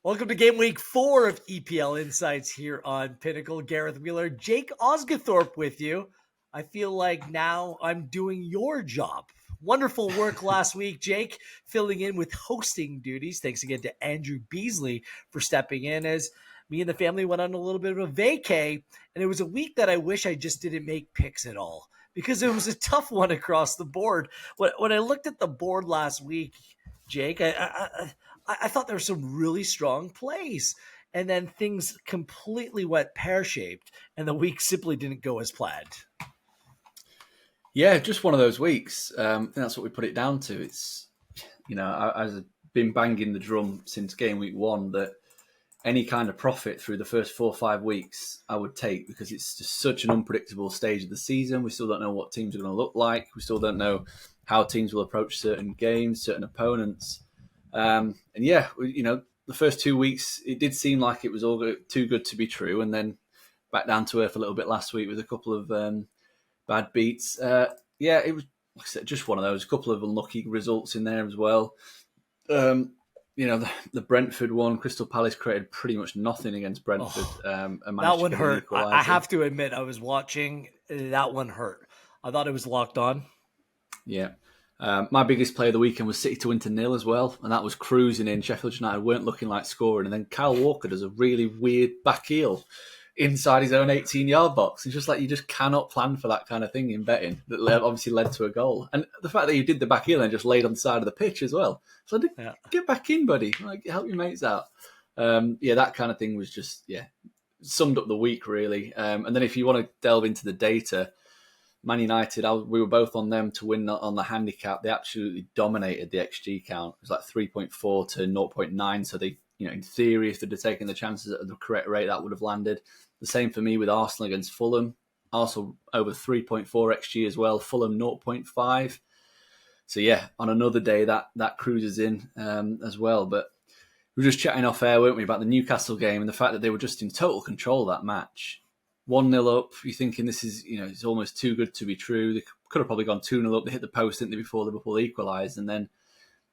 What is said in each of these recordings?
Welcome to game week 4 of EPL Insights here on Pinnacle. Gareth Wheeler, Jake Osgathorpe with you. I feel like now I'm doing your job. Wonderful work last week, Jake, filling in with hosting duties. Thanks again to Andrew Beasley for stepping in as me and the family went on a little bit of a vacay. And it was a week that I wish I just didn't make picks at all because it was a tough one across the board. When I looked at the board last week, Jake, I thought there were some really strong plays, and then things completely went pear-shaped, and the week simply didn't go as planned. Yeah, just one of those weeks. I think that's what we put it down to. It's, I've been banging the drum since game week 1 that any kind of profit through the first 4 or 5 weeks I would take because it's just such an unpredictable stage of the season. We still don't know what teams are going to look like. We still don't know how teams will approach certain games, certain opponents. The first 2 weeks, it did seem like it was all too good to be true. And then back down to earth a little bit last week with a couple of bad beats. It was, like I said, just one of those. A couple of unlucky results in there as well. The Brentford one, Crystal Palace created pretty much nothing against Brentford. That one hurt. I have to admit, I was watching. That one hurt. I thought it was locked on. Yeah. My biggest play of the weekend was City to win to 0 as well, and that was cruising in. Sheffield United weren't looking like scoring, and then Kyle Walker does a really weird back heel inside his own 18-yard box. It's just like you just cannot plan for that kind of thing in betting. That obviously led to a goal, and the fact that you did the back heel and just laid on the side of the pitch as well. So get back in, buddy. Like, help your mates out. That kind of thing was just summed up the week really. And then if you want to delve into the data. Man United, we were both on them to win on the handicap. They absolutely dominated the XG count. It was like 3.4 to 0.9. So they, in theory, if they'd have taken the chances at the correct rate, that would have landed. The same for me with Arsenal against Fulham. Arsenal over 3.4 XG as well. Fulham 0.5. So on another day that cruises in as well. But we were just chatting off air, weren't we, about the Newcastle game and the fact that they were just in total control of that match. 1-0 up, you're thinking this is, it's almost too good to be true. They could have probably gone 2-0 up. They hit the post, didn't they, before Liverpool equalised, and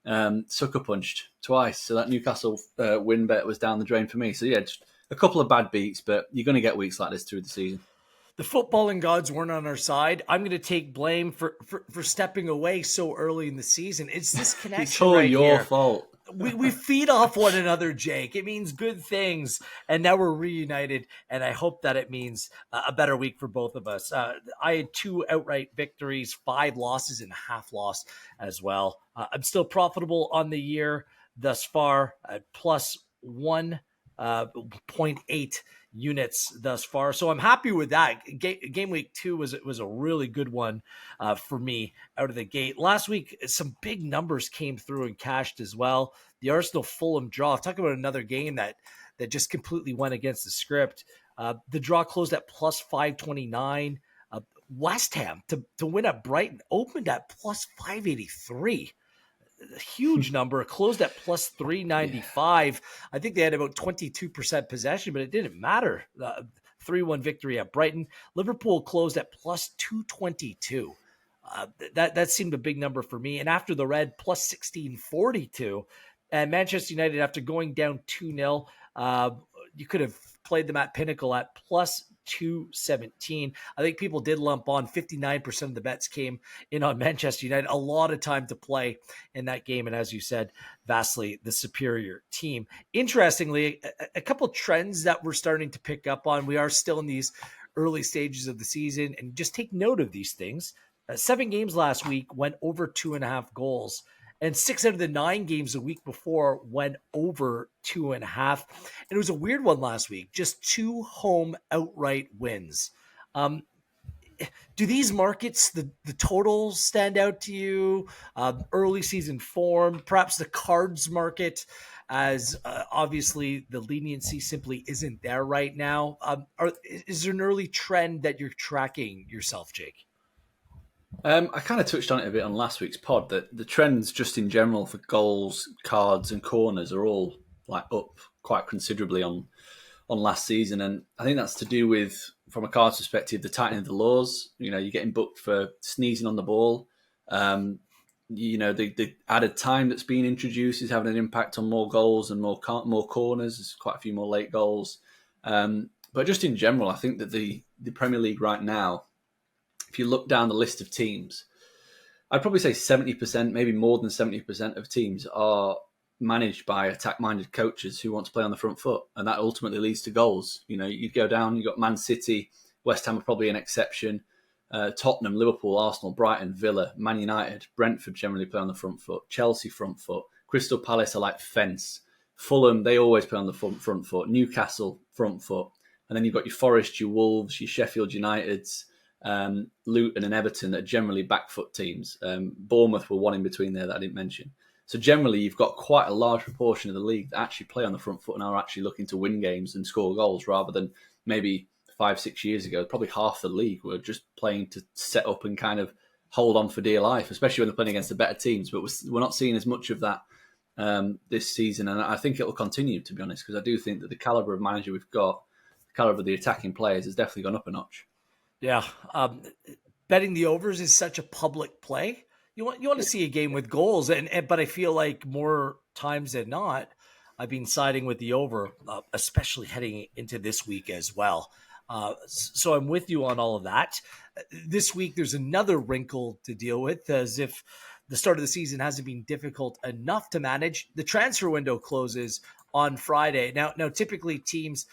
then sucker punched twice. So that Newcastle win bet was down the drain for me. So just a couple of bad beats, but you're going to get weeks like this through the season. The footballing gods weren't on our side. I'm going to take blame for stepping away so early in the season. It's this connection. It's all your fault. We feed off one another, Jake. It means good things. And now we're reunited, and I hope that it means a better week for both of us. I had 2 outright victories, 5 losses, and a half loss as well. I'm still profitable on the year thus far at plus 1.8 units thus far. So I'm happy with that. Game week 2 was a really good one for me out of the gate. Last week, some big numbers came through and cashed as well. The Arsenal Fulham draw. Talk about another game that just completely went against the script. The draw closed at plus 529. West Ham to win at Brighton opened at plus 583. A huge number, closed at plus 395. I think they had about 22% possession, but it didn't matter. 3-1 victory at Brighton. Liverpool closed at plus 222. That seemed a big number for me. And after the red, plus 1642. And Manchester United, after going down 2-0, you could have played them at Pinnacle at plus 217. I think people did lump on 59% of the bets came in on Manchester United. A lot of time to play in that game. And as you said, vastly the superior team. Interestingly, a couple trends that we're starting to pick up on. We are still in these early stages of the season, and just take note of these things. 7 games last week went over 2.5 goals. And 6 out of the 9 games a week before went over 2.5. And it was a weird one last week. Just 2 home outright wins. Do these markets, the totals stand out to you? Early season form, perhaps the cards market, as obviously the leniency simply isn't there right now. Is there an early trend that you're tracking yourself, Jake? I kind of touched on it a bit on last week's pod that the trends just in general for goals, cards and corners are all like up quite considerably on last season. And I think that's to do with, from a cards perspective, the tightening of the laws. You're getting booked for sneezing on the ball. the added time that's been introduced is having an impact on more goals and more corners. There's quite a few more late goals. But just in general, I think that the Premier League right now, if you look down the list of teams, I'd probably say 70%, maybe more than 70% of teams are managed by attack-minded coaches who want to play on the front foot, and that ultimately leads to goals. You go down, you've got Man City, West Ham are probably an exception, Tottenham, Liverpool, Arsenal, Brighton, Villa, Man United, Brentford generally play on the front foot, Chelsea front foot, Crystal Palace are like fence, Fulham, they always play on the front foot, Newcastle front foot, and then you've got your Forest, your Wolves, your Sheffield Uniteds, Luton and Everton that are generally back foot teams. Bournemouth were one in between there that I didn't mention. So generally, you've got quite a large proportion of the league that actually play on the front foot and are actually looking to win games and score goals, rather than maybe 5-6 years ago, probably half the league were just playing to set up and kind of hold on for dear life, especially when they're playing against the better teams. But we're not seeing as much of that this season, and I think it will continue, to be honest, because I do think that the calibre of manager we've got, the calibre of the attacking players, has definitely gone up a notch. Yeah. Betting the overs is such a public play. You want to see a game with goals, but I feel like more times than not, I've been siding with the over, especially heading into this week as well. So I'm with you on all of that. This week, there's another wrinkle to deal with, as if the start of the season hasn't been difficult enough to manage. The transfer window closes on Friday. Now, typically teams,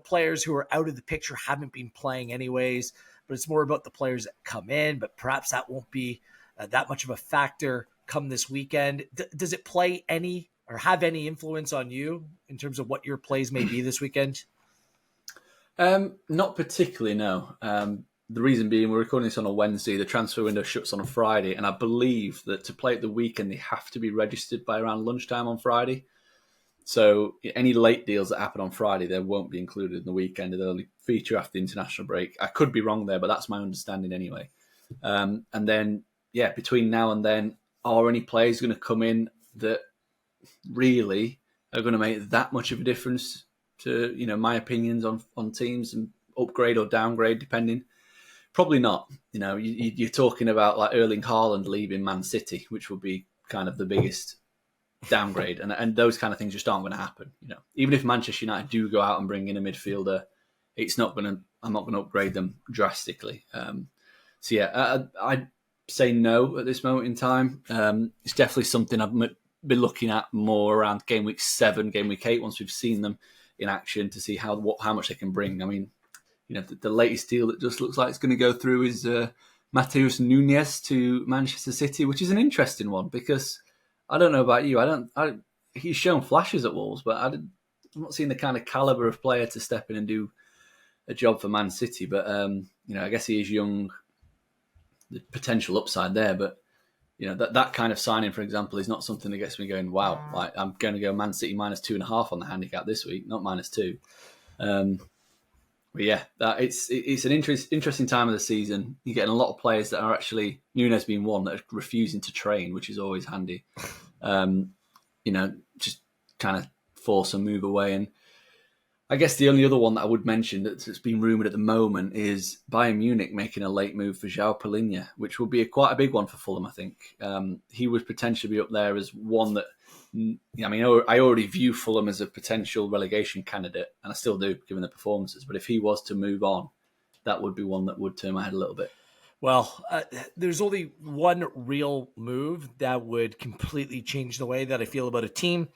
players who are out of the picture haven't been playing anyways, but it's more about the players that come in, but perhaps that won't be that much of a factor come this weekend. Does it play any or have any influence on you in terms of what your plays may be this weekend? Not particularly, no. The reason being, we're recording this on a Wednesday, the transfer window shuts on a Friday, and I believe that to play at the weekend, they have to be registered by around lunchtime on Friday. So any late deals that happen on Friday, they won't be included in the weekend. They'll only feature after the international break. I could be wrong there, but that's my understanding anyway. And then, between now and then, are any players going to come in that really are going to make that much of a difference to, my opinions on teams and upgrade or downgrade, depending? Probably not. You're talking about like Erling Haaland leaving Man City, which would be kind of the biggest downgrade, and those kind of things just aren't going to happen. Even if Manchester United do go out and bring in a midfielder, I'm not going to upgrade them drastically. I'd say no at this moment in time. It's definitely something I've been looking at more around game week 7, game week 8, once we've seen them in action, to see how much they can bring. I mean, the latest deal that just looks like it's going to go through is Matheus Nunes to Manchester City, which is an interesting one, because I don't know about you. He's shown flashes at Wolves, but I'm not seeing the kind of calibre of player to step in and do a job for Man City. But I guess he is young. The potential upside there, but that kind of signing, for example, is not something that gets me going, wow, like I'm going to go Man City -2.5 on the handicap this week, not -2. But yeah, it's an interesting time of the season. You're getting a lot of players that are actually, Nunes being one, that are refusing to train, which is always handy. Just kind of force a move away. And I guess the only other one that I would mention that's been rumoured at the moment is Bayern Munich making a late move for João Palhinha, which will be quite a big one for Fulham, I think. He would potentially be up there as one that, I already view Fulham as a potential relegation candidate, and I still do, given the performances. But if he was to move on, that would be one that would turn my head a little bit. Well, there's only one real move that would completely change the way that I feel about a team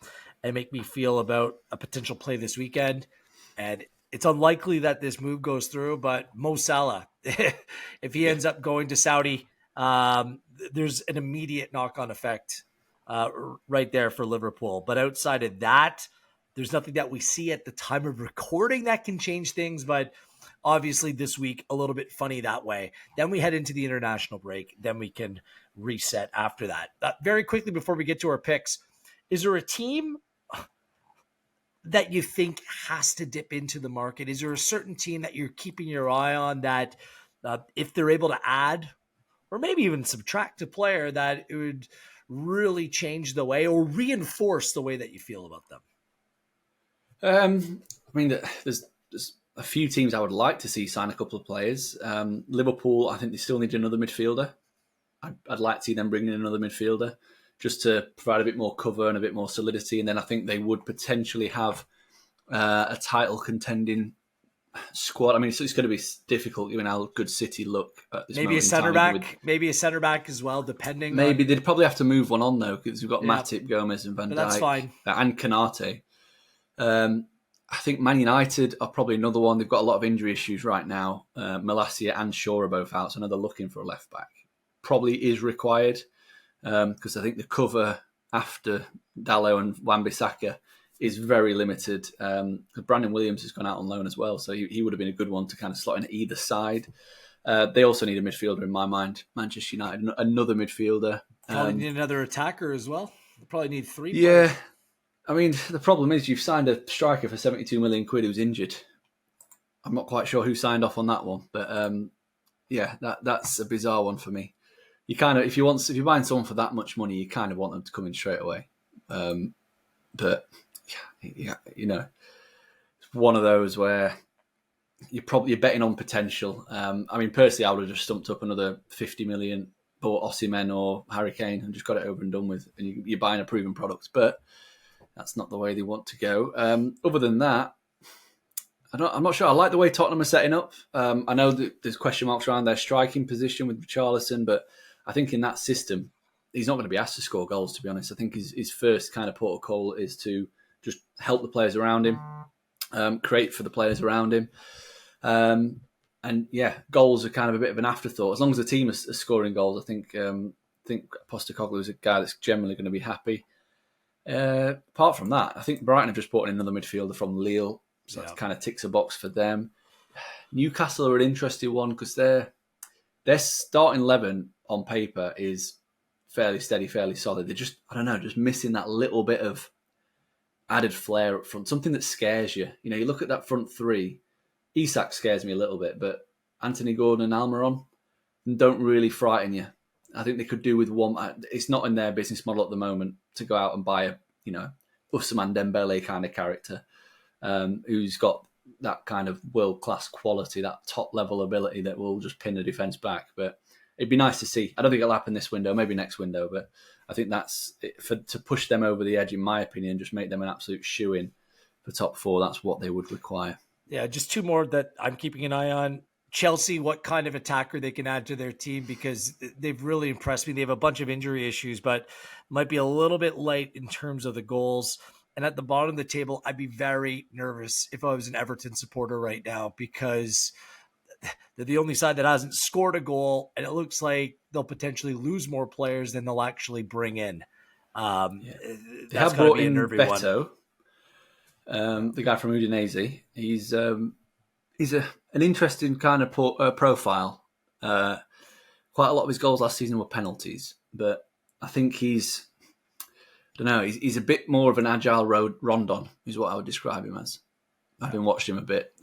and make me feel about a potential play this weekend. And it's unlikely that this move goes through, but Mo Salah, if he ends up going to Saudi, there's an immediate knock-on effect right there for Liverpool. But outside of that, there's nothing that we see at the time of recording that can change things. But obviously this week, a little bit funny that way. Then we head into the international break. Then we can reset after that. Very quickly, before we get to our picks, is there a team that you think has to dip into the market? Is there a certain team that you're keeping your eye on that if they're able to add or maybe even subtract a player, that it would really change the way or reinforce the way that you feel about them? There's a few teams I would like to see sign a couple of players. Liverpool, I think they still need another midfielder. I'd like to see them bring in another midfielder just to provide a bit more cover and a bit more solidity. And then I think they would potentially have a title contending squad. I mean, it's going to be difficult given how good City look at this Maybe moment a in time. center back, maybe a center back as well, depending. Maybe they'd probably have to move one on though, because we've got Matip, Gomez, and Van But Dijk, that's fine. And Kanate. I think Man United are probably another one. They've got a lot of injury issues right now. Malacia and Shaw are both out, so I know they're looking for a left back. Probably is required because I think the cover after Dalot and Wan-Bissaka is very limited. Brandon Williams has gone out on loan as well, so he would have been a good one to kind of slot in either side. They also need a midfielder in my mind. Manchester United, another midfielder. Probably need another attacker as well. They probably need 3 Yeah. players. I mean, the problem is you've signed a striker for 72 million quid who's injured. I'm not quite sure who signed off on that one, but that's a bizarre one for me. You kind of, if you're buying someone for that much money, you kind of want them to come in straight away. But you know, it's one of those where you're betting on potential. I mean, personally, I would have just stumped up another 50 million, bought Osimhen or Harry Kane, and just got it over and done with. And you're buying a proven product, but that's not the way they want to go. Other than that, I'm not sure. I like the way Tottenham are setting up. I know that there's question marks around their striking position with Richarlison, but I think in that system, he's not going to be asked to score goals, to be honest. I think his first kind of protocol is to just help the players around him, create for the players around him. And yeah, goals are kind of a bit of an afterthought. As long as the team is scoring goals, I think Postecoglou is a guy that's generally going to be happy. Apart from that, I think Brighton have just brought in another midfielder from Lille, so that kind of ticks a box for them. Newcastle are an interesting one because their starting 11 on paper is fairly steady, fairly solid. They're just, I don't know, just missing that little bit of added flair up front, something that scares you. You know, you look at that front three, Isak scares me a little bit, but Anthony Gordon and Almiron don't really frighten you. I think they could do with one. It's not in their business model at the moment to go out and buy a, Ousmane Dembele kind of character who's got that kind of world-class quality, that top-level ability that will just pin the defence back. But it'd be nice to see. I don't think it'll happen this window, maybe next window, but I think that's to push them over the edge, in my opinion, just make them an absolute shoo-in for top four. That's what they would require. Yeah, just two more that I'm keeping an eye on. Chelsea, what kind of attacker they can add to their team, because they've really impressed me. They have a bunch of injury issues, but might be a little bit light in terms of the goals. And at the bottom of the table, I'd be very nervous if I was an Everton supporter right now, because they're the only side that hasn't scored a goal, and it looks like they'll potentially lose more players than they'll actually bring in. They have brought in Beto, the guy from Udinese. He's an interesting kind of profile. Quite a lot of his goals last season were penalties, but I think he's a bit more of an agile Rondon, is what I would describe him as. I've been watching him a bit.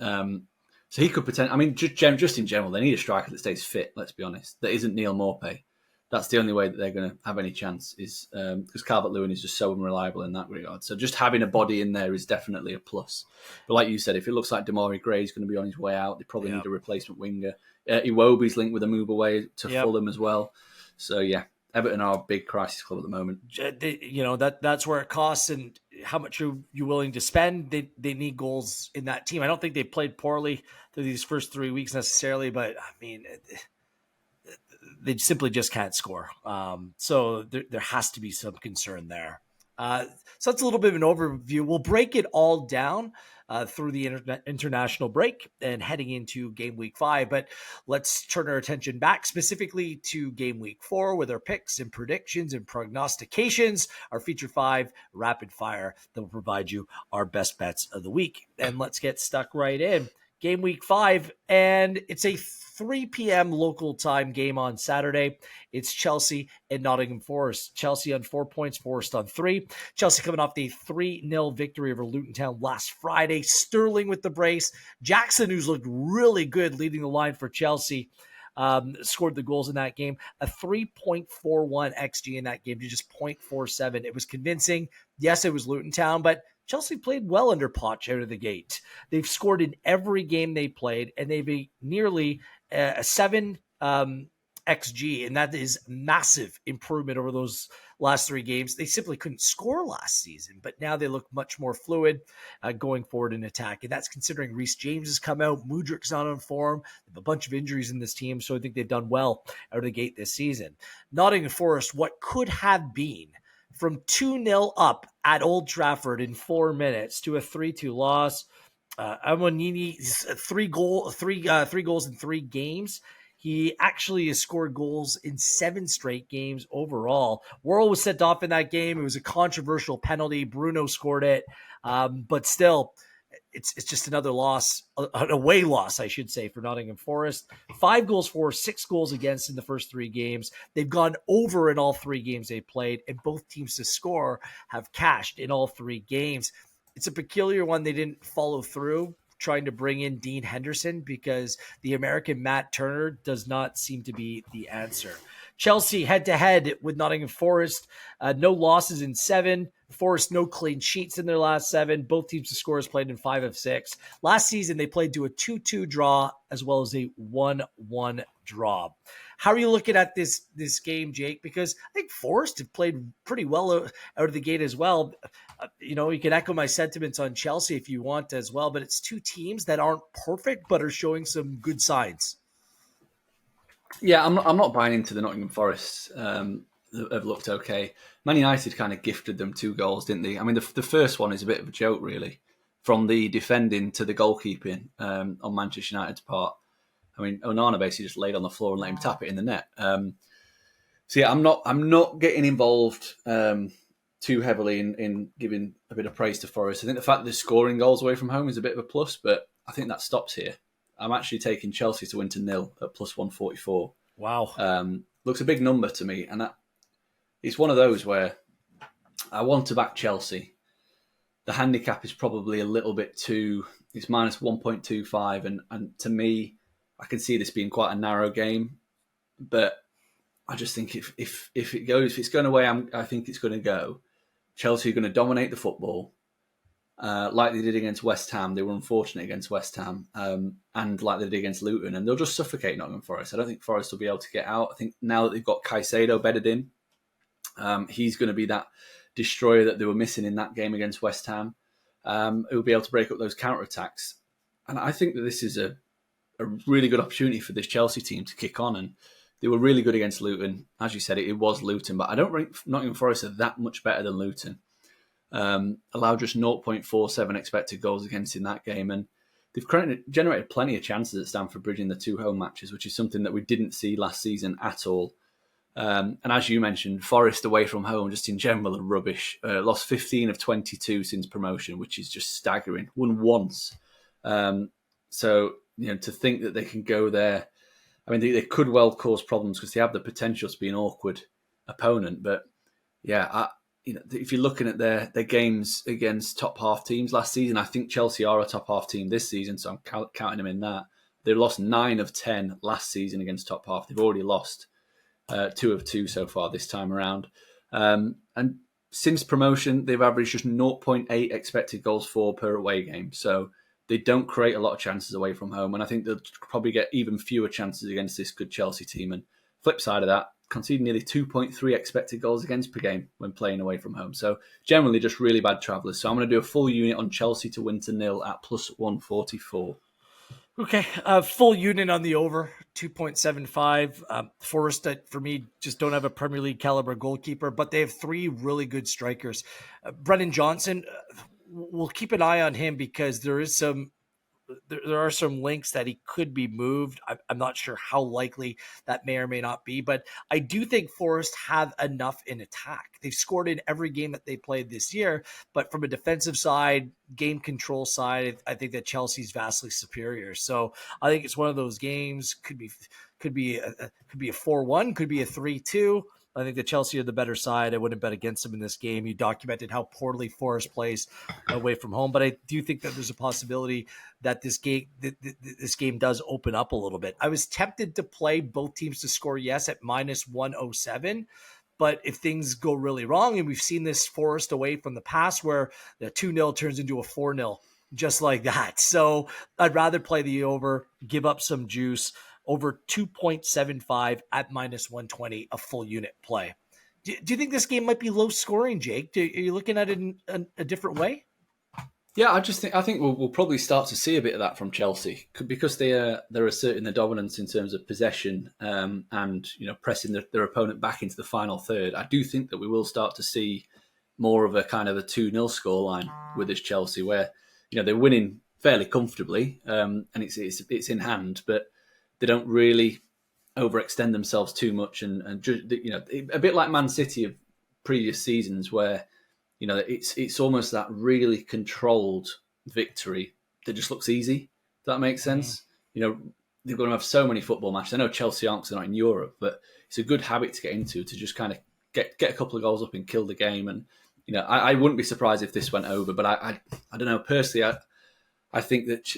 So he could potentially, I mean, just in general, they need a striker that stays fit, let's be honest. That isn't Neil Maupay. That's the only way that they're going to have any chance, is because Calvert-Lewin is just so unreliable in that regard. So just having a body in there is definitely a plus. But like you said, if it looks like Damari Gray is going to be on his way out, they probably need a replacement winger. Iwobi's linked with a move away to Fulham as well. So yeah, Everton are a big crisis club at the moment. That's where it costs, and how much are you willing to spend? They need goals in that team. I don't think they played poorly through these first 3 weeks necessarily, but I mean, they simply just can't score. So there has to be some concern there. So that's a little bit of an overview. We'll break it all down through the international break and heading into game week 5. But let's turn our attention back specifically to game week 4 with our picks and predictions and prognostications, our feature 5 rapid fire that will provide you our best bets of the week. And let's get stuck right in. Game week 5, and it's a 3 p.m. local time game on Saturday. It's Chelsea and Nottingham Forest. Chelsea on 4 points, Forest on 3. Chelsea coming off the 3-0 victory over Luton Town last Friday. Sterling with the brace. Jackson, who's looked really good leading the line for Chelsea, scored the goals in that game. A 3.41 XG in that game to just 0.47. It was convincing. Yes, it was Luton Town, but Chelsea played well under Poch out of the gate. They've scored in every game they played, and they've nearly a 7 XG, and that is massive improvement over those last 3 games. They simply couldn't score last season, but now they look much more fluid going forward in attack. And that's considering Reece James has come out, Mudryk's not on form, they have a bunch of injuries in this team, so I think they've done well out of the gate this season. Nottingham Forest, what could have been from 2-0 up at Old Trafford in 4 minutes to a 3-2 loss. Amonini, three goals in 3 games. He actually has scored goals in 7 straight games overall. Worrell was sent off in that game. It was a controversial penalty. Bruno scored it. But still, it's just another loss, an away loss, I should say, for Nottingham Forest. 5 goals for, 6 goals against in the first 3 games. They've gone over in all 3 games they played, and both teams to score have cashed in all 3 games. It's a peculiar one. They didn't follow through trying to bring in Dean Henderson because the American Matt Turner does not seem to be the answer. Chelsea head-to-head with Nottingham Forest. No losses in 7. Forest, no clean sheets in their last 7. Both teams' scores played in 5 of 6. Last season, they played to a 2-2 draw as well as a 1-1 draw. How are you looking at this game, Jake? Because I think Forest have played pretty well out of the gate as well. You can echo my sentiments on Chelsea if you want as well, but it's 2 teams that aren't perfect but are showing some good signs. Yeah, I'm not buying into the Nottingham Forest. Have looked okay. Man United kind of gifted them 2 goals, didn't they? I mean, the first one is a bit of a joke, really, from the defending to the goalkeeping on Manchester United's part. I mean, Onana basically just laid on the floor and let him tap it in the net. So yeah, I'm not getting involved too heavily in giving a bit of praise to Forest. I think the fact that they're scoring goals away from home is a bit of a plus, but I think that stops here. I'm actually taking Chelsea to win to 0 at plus 144. Wow. Looks a big number to me, and it's one of those where I want to back Chelsea. The handicap is probably a little bit too. It's minus 1.25, and to me, I can see this being quite a narrow game. But I just think if it's going away, I think it's going to go. Chelsea are going to dominate the football, like they did against West Ham. They were unfortunate against West Ham, and like they did against Luton, and they'll just suffocate Nottingham Forest. I don't think Forest will be able to get out. I think now that they've got Caicedo bedded in, he's going to be that destroyer that they were missing in that game against West Ham. Who will be able to break up those counter-attacks. And I think that this is a really good opportunity for this Chelsea team to kick on. And they were really good against Luton. As you said, it was Luton, but I don't think Nottingham Forest are that much better than Luton. Allowed just 0.47 expected goals against in that game. And they've generated plenty of chances at Stamford Bridge in the 2 home matches, which is something that we didn't see last season at all. And as you mentioned, Forest away from home, just in general, are rubbish. Lost 15 of 22 since promotion, which is just staggering. Won once. So, to think that they can go there, I mean, they could well cause problems because they have the potential to be an awkward opponent. But yeah, if you're looking at their games against top half teams last season, I think Chelsea are a top half team this season, so I'm counting them in that. They lost 9 of 10 last season against top half. They've already lost 2 of 2 so far this time around. And since promotion, they've averaged just 0.8 expected goals for per away game. So they don't create a lot of chances away from home. And I think they'll probably get even fewer chances against this good Chelsea team. And flip side of that, conceding nearly 2.3 expected goals against per game when playing away from home. So generally just really bad travellers. So I'm going to do a full unit on Chelsea to win to 0 at plus 144. Okay, full unit on the over, 2.75. Forest, for me, just don't have a Premier League caliber goalkeeper, but they have 3 really good strikers. Brennan Johnson, we'll keep an eye on him because there are some links that he could be moved. I'm not sure how likely that may or may not be, but I do think Forest have enough in attack. They've scored in every game that they played this year, but from a defensive side, game control side, I think that Chelsea's vastly superior. So I think it's one of those games. Could be a 4-1, could be a 3-2. I think the Chelsea are the better side. I wouldn't bet against them in this game. You documented how poorly Forest plays away from home, but I do think that there's a possibility that this game does open up a little bit. I was tempted to play both teams to score yes at minus 107, but if things go really wrong, and we've seen this Forest away from the past where the 2-0 turns into a 4-0, just like that. So I'd rather play the over, give up some juice. over 2.75 at minus 120, a full unit play. Do you think this game might be low scoring, Jake? Are you looking at it in a different way? Yeah, I think we'll probably start to see a bit of that from Chelsea because they're asserting their dominance in terms of possession and pressing their opponent back into the final third. I do think that we will start to see more of a kind of a 2-0 scoreline with this Chelsea, where they're winning fairly comfortably and it's in hand, but they don't really overextend themselves too much and just, a bit like Man City of previous seasons where it's almost that really controlled victory that just looks easy. Does that make sense? They're going to have so many football matches. I know Chelsea aren't, 'cause they're not in Europe, but it's a good habit to get into, to just kind of get a couple of goals up and kill the game. And I wouldn't be surprised if this went over, but I don't know. Personally, I think that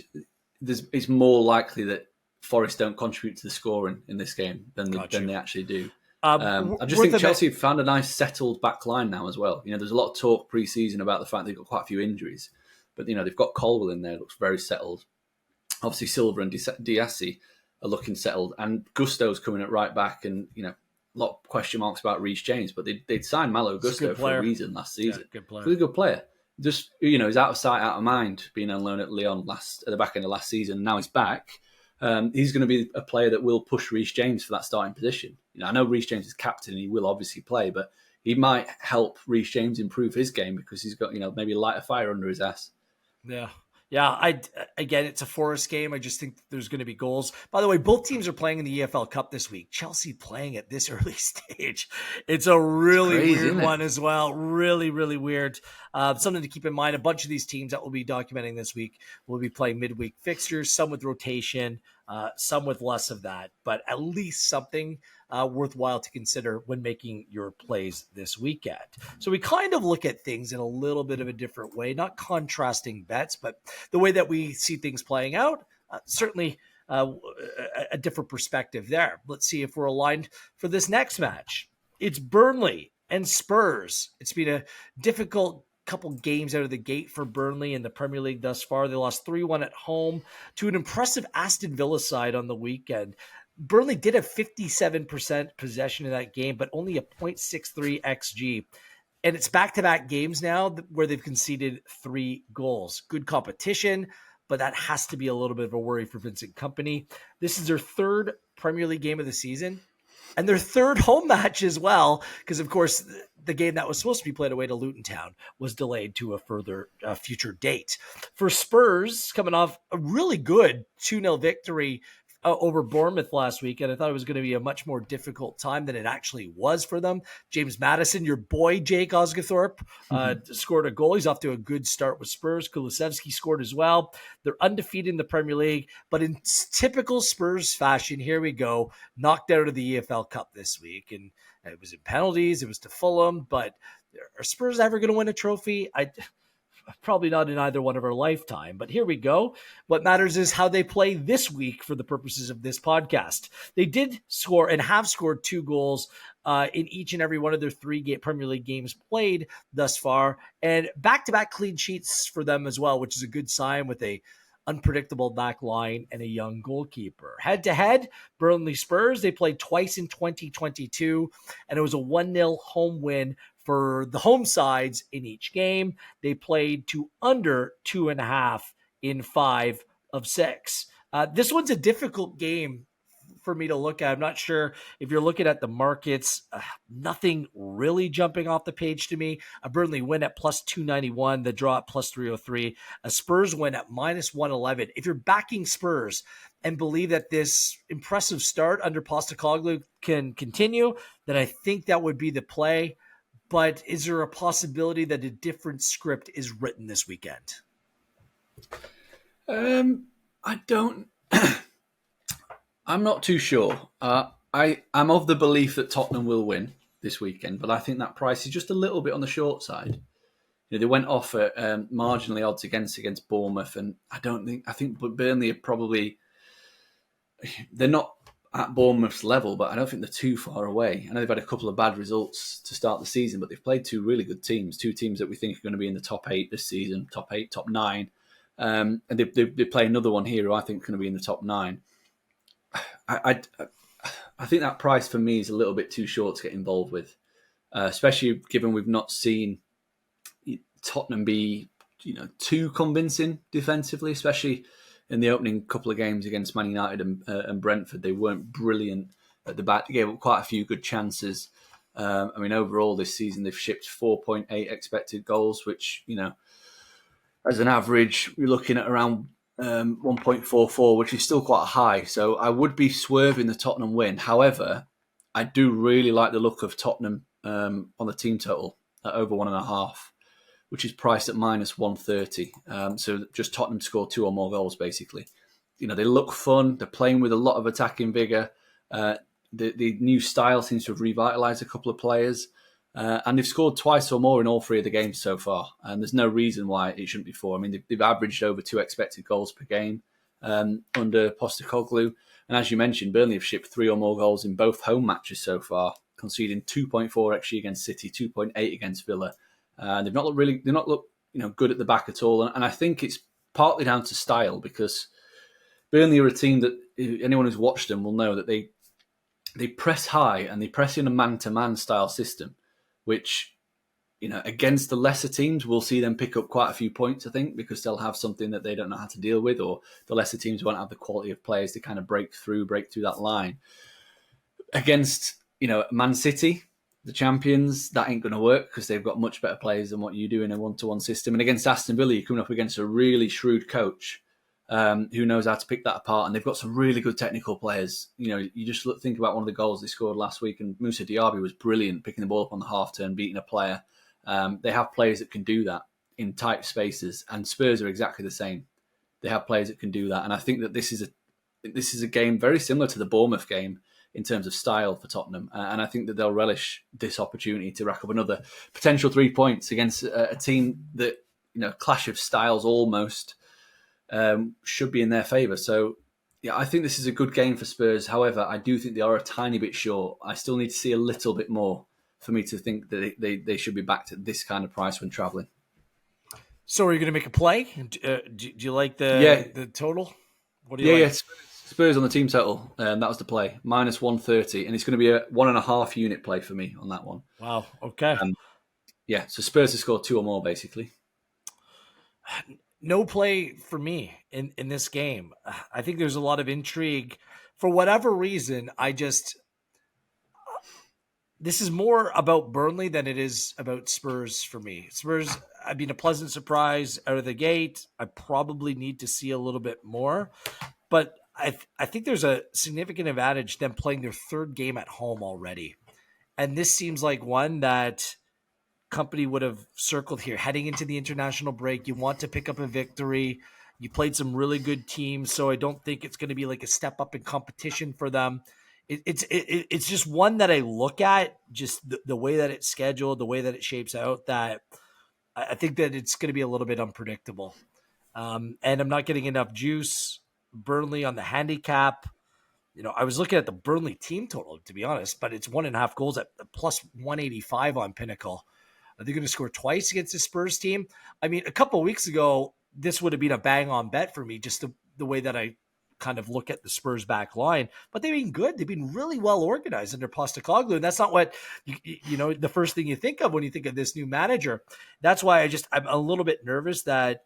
it's more likely that Forest don't contribute to the scoring in this game than they actually do. I just think Chelsea have found a nice settled back line now as well. There's a lot of talk pre-season about the fact they've got quite a few injuries, but they've got Colwell in there, looks very settled. Obviously, Silva and Diassi are looking settled, and Gusto's coming at right back, and a lot of question marks about Reece James, but they'd signed Malo Gusto for a reason last season. Yeah, good player. Really good player. Just he's out of sight, out of mind, being on loan at Lyon at the back end of last season. Now he's back. He's going to be a player that will push Reece James for that starting position. I know Reece James is captain and he will obviously play, but he might help Reece James improve his game because he's got maybe a light of fire under his ass. Yeah. Again, it's a Forest game. I just think there's going to be goals. By the way, both teams are playing in the EFL Cup this week. Chelsea playing at this early stage. It's a really weird one as well. Really, really weird. Something to keep in mind. A bunch of these teams that we'll be documenting this week will be playing midweek fixtures, some with rotation, some with less of that, but at least something worthwhile to consider when making your plays this weekend. So we kind of look at things in a little bit of a different way, not contrasting bets, but the way that we see things playing out, certainly a different perspective there. Let's see if we're aligned for this next match. It's Burnley and Spurs. It's been a difficult couple games out of the gate for Burnley in the Premier League thus far. They lost 3-1 at home to an impressive Aston Villa side on the weekend. Burnley did have 57% possession in that game, but only a 0.63 XG. And it's back-to-back games now where they've conceded 3 goals. Good competition, but that has to be a little bit of a worry for Vincent Kompany. This is their 3rd Premier League game of the season and their 3rd home match as well, because, of course, the game that was supposed to be played away to Luton Town was delayed to a further future date. For Spurs, coming off a really good 2-0 victory over Bournemouth last week, and I thought it was going to be a much more difficult time than it actually was for them. James Maddison, your boy Jake Osgathorpe, scored a goal. He's off to a good start with Spurs. Kulusevski scored as well. They're undefeated in the Premier League, but in typical Spurs fashion, here we go, knocked out of the EFL Cup this week, and it was in penalties. It was to Fulham, but are Spurs ever going to win a trophy? Probably not in either one of our lifetime, but here we go. What matters is how they play this week for the purposes of this podcast. They did score and have scored 2 goals in each and every one of their 3 Premier League games played thus far, and back-to-back clean sheets for them as well, which is a good sign with a unpredictable back line and a young goalkeeper. Head-to-head, Burnley Spurs, they played twice in 2022, and it was a 1-0 home win for the home sides in each game. They played to under 2.5 in 5 of 6. This one's a difficult game for me to look at. I'm not sure if you're looking at the markets. Nothing really jumping off the page to me. A Burnley win at plus 291, the draw at plus 303, a Spurs win at minus 111. If you're backing Spurs and believe that this impressive start under Postecoglou can continue, then I think that would be the play. But is there a possibility that a different script is written this weekend? I don't. I'm not too sure. I'm of the belief that Tottenham will win this weekend, but I think that price is just a little bit on the short side. They went off at marginally odds against Bournemouth, and I think Burnley are probably, they're not at Bournemouth's level, but I don't think they're too far away. I know they've had a couple of bad results to start the season, but they've played 2 really good teams, 2 teams that we think are going to be in the top 8 this season, top 8, top 9. And they play another one here who I think is going to be in the top 9. I I think that price for me is a little bit too short to get involved with, especially given we've not seen Tottenham be too convincing defensively, especially in the opening couple of games against Man United and Brentford. They weren't brilliant at the back. They gave up quite a few good chances. Overall this season they've shipped 4.8 expected goals, which as an average, we're looking at around 1.44, which is still quite high. So I would be swerving the Tottenham win. However, I do really like the look of Tottenham on the team total at over 1.5, which is priced at minus 130. So just Tottenham to score 2 or more goals, basically. They look fun. They're playing with a lot of attacking vigour. The new style seems to have revitalised a couple of players. And they've scored twice or more in all 3 of the games so far. And there's no reason why it shouldn't be 4. They've averaged over 2 expected goals per game under Postecoglou. And as you mentioned, Burnley have shipped 3 or more goals in both home matches so far, conceding 2.4 XG against City, 2.8 against Villa. They've not looked good at the back at all. And I think it's partly down to style, because Burnley are a team that anyone who's watched them will know that they press high and they press in a man-to-man style system, which, against the lesser teams, we'll see them pick up quite a few points, I think, because they'll have something that they don't know how to deal with, or the lesser teams won't have the quality of players to kind of break through that line. Against, Man City, the champions, that ain't going to work because they've got much better players than what you do in a one-to-one system. And against Aston Villa, you're coming up against a really shrewd coach who knows how to pick that apart. And they've got some really good technical players. You just think about one of the goals they scored last week, and Moussa Diaby was brilliant, picking the ball up on the half-turn, beating a player. They have players that can do that in tight spaces, and Spurs are exactly the same. They have players that can do that. And I think that this is a game very similar to the Bournemouth game in terms of style for Tottenham. And I think that they'll relish this opportunity to rack up another potential 3 points against a team that, clash of styles almost, should be in their favour. So, yeah, I think this is a good game for Spurs. However, I do think they are a tiny bit short. I still need to see a little bit more for me to think that they should be backed at this kind of price when travelling. So are you going to make a play? Do you like the total? What do you like? Yeah, Spurs on the team total. That was the play. Minus 130. And it's going to be a 1.5 unit play for me on that one. Wow. Okay. So Spurs have scored 2 or more, basically. No play for me in this game. I think there's a lot of intrigue. For whatever reason, this is more about Burnley than it is about Spurs for me. Spurs, I've been a pleasant surprise out of the gate. I probably need to see a little bit more, but I think there's a significant advantage them playing their 3rd game at home already. And this seems like one that Company would have circled here heading into the international break. You want to pick up a victory. You played some really good teams, so I don't think it's going to be like a step up in competition for them. It's just one that I look at, just the way that it's scheduled, the way that it shapes out, that I think that it's going to be a little bit unpredictable. And I'm not getting enough juice. Burnley on the handicap. I was looking at the Burnley team total, to be honest, but it's 1.5 goals at plus 185 on Pinnacle. Are they going to score twice against the Spurs team? A couple of weeks ago, this would have been a bang-on bet for me, just the way that I kind of look at the Spurs back line. But they've been good. They've been really well organized under Postecoglou, and that's not what, the first thing you think of when you think of this new manager. That's why I'm a little bit nervous that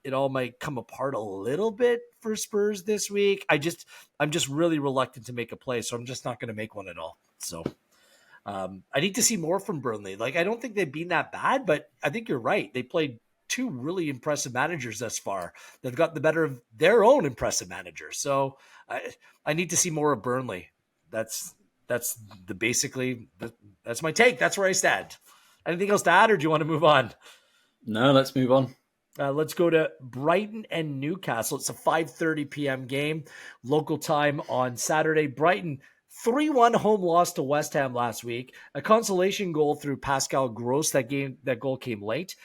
it all might come apart a little bit for Spurs this week. I'm just really reluctant to make a play, so I'm just not going to make one at all. So I need to see more from Burnley. I don't think they've been that bad, but I think you're right. They played 2 really impressive managers thus far. They've got the better of their own impressive manager. So I need to see more of Burnley. That's my take. That's where I stand. Anything else to add, or do you want to move on? No, let's move on. Let's go to Brighton and Newcastle. It's a 5:30 p.m. game, local time on Saturday. Brighton 3-1 home loss to West Ham last week. A consolation goal through Pascal Gross. That goal came late.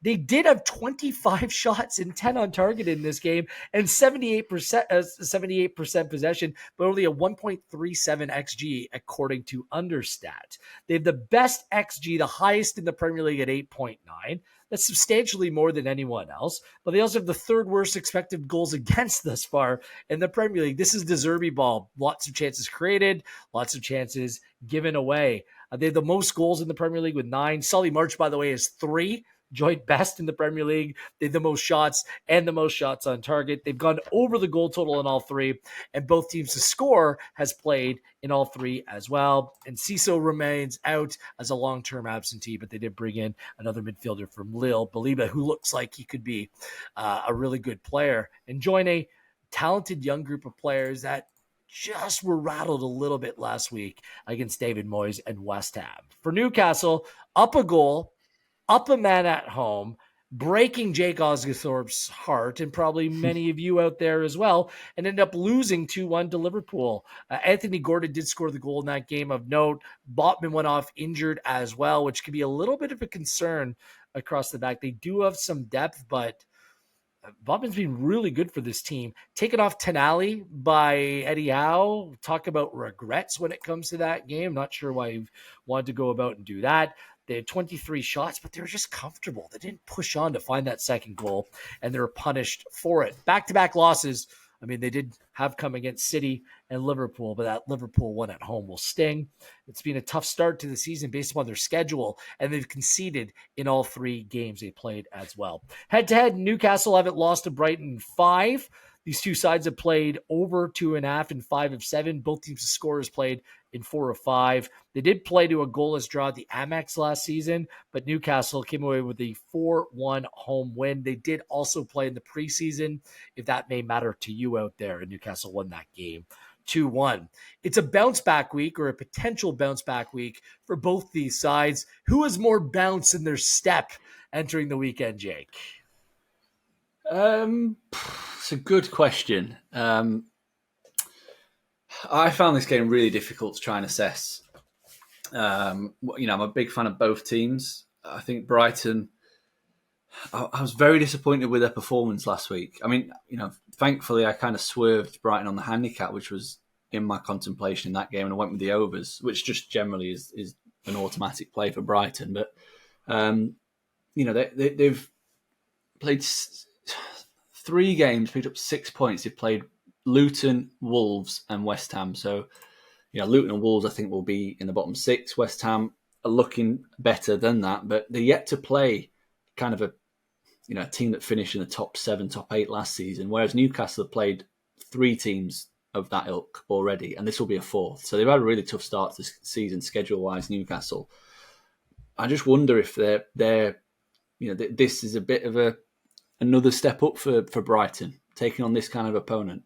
They did have 25 shots and 10 on target in this game and 78% possession, but only a 1.37 XG according to Understat. They have the best XG, the highest in the Premier League at 8.9. That's substantially more than anyone else, but they also have the third worst expected goals against thus far in the Premier League. This is the Zerbi ball. Lots of chances created, lots of chances given away. They have the most goals in the Premier League with 9. Solly March, by the way, is 3. Joint best in the Premier League. They have the most shots and the most shots on target. They've gone over the goal total in all 3, and both teams to score has played in all 3 as well. And Ciso remains out as a long-term absentee, but they did bring in another midfielder from Lille, Baliba, who looks like he could be a really good player and join a talented young group of players that just were rattled a little bit last week against David Moyes and West Ham. For Newcastle, up a goal, up a man at home, breaking Jake Osgathorpe's heart, and probably many of you out there as well, and end up losing 2-1 to Liverpool. Anthony Gordon did score the goal in that game of note. Botman went off injured as well, which could be a little bit of a concern across the back. They do have some depth, but Botman's been really good for this team. Taken off Tonali by Eddie Howe. Talk about regrets when it comes to that game. Not sure why he wanted to go about and do that. They had 23 shots, but they were just comfortable. They didn't push on to find that second goal, and they were punished for it. Back-to-back losses. I mean, they did have come against City and Liverpool, but that Liverpool one at home will sting. It's been a tough start to the season based upon their schedule, and they've conceded in all 3 games they played as well. Head-to-head, Newcastle haven't lost to Brighton in 5. These two sides have played over 2.5 and 5 of 7. Both teams' scorers played in 4 of 5. They did play to a goalless draw at the Amex last season, but Newcastle came away with a 4-1 home win. They did also play in the preseason, if that may matter to you out there, and Newcastle won that game 2-1. It's a bounce back week, or a potential bounce back week for both these sides. Who has more bounce in their step entering the weekend, Jake? It's a good question. I found this game really difficult to try and assess. I'm a big fan of both teams. I think Brighton, I was very disappointed with their performance last week. I mean, thankfully I kind of swerved Brighton on the handicap, which was in my contemplation in that game, and I went with the overs, which just generally is an automatic play for Brighton. But, they've played 3 games, picked up 6 points. They've played Luton, Wolves, and West Ham. So, Luton and Wolves, I think, will be in the bottom 6. West Ham are looking better than that, but they're yet to play kind of a team that finished in the top 7, top 8 last season, whereas Newcastle have played 3 teams of that ilk already, and this will be a 4th. So they've had a really tough start to this season schedule-wise, Newcastle. I just wonder if they're this is a bit of another step up for Brighton, taking on this kind of opponent.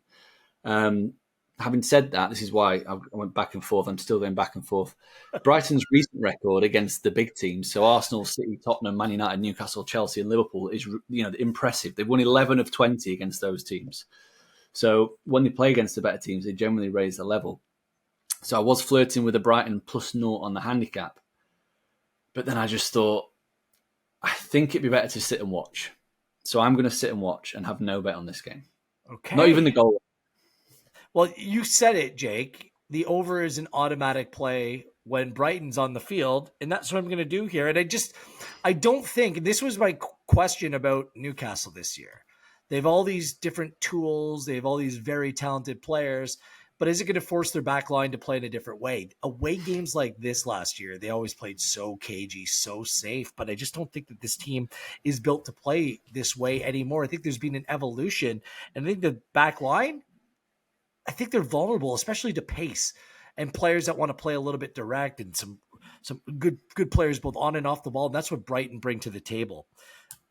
Having said that, this is why I went back and forth. I'm still going back and forth. Brighton's recent record against the big teams, so Arsenal, City, Tottenham, Man United, Newcastle, Chelsea, and Liverpool, is impressive. They've won 11 of 20 against those teams. So when they play against the better teams, they generally raise the level. So I was flirting with a Brighton +0 on the handicap, but then I just thought, I think it'd be better to sit and watch. So I'm going to sit and watch and have no bet on this game. Okay. Not even the goal. Well, you said it, Jake. The over is an automatic play when Brighton's on the field, and that's what I'm going to do here. And I don't think, this was my question about Newcastle this year. They have all these different tools. They have all these very talented players, but is it going to force their back line to play in a different way? Away games like this last year, they always played so cagey, so safe, but I just don't think that this team is built to play this way anymore. I think there's been an evolution, and I think the back line, I think they're vulnerable, especially to pace and players that want to play a little bit direct, and some good players both on and off the ball. And that's what Brighton bring to the table.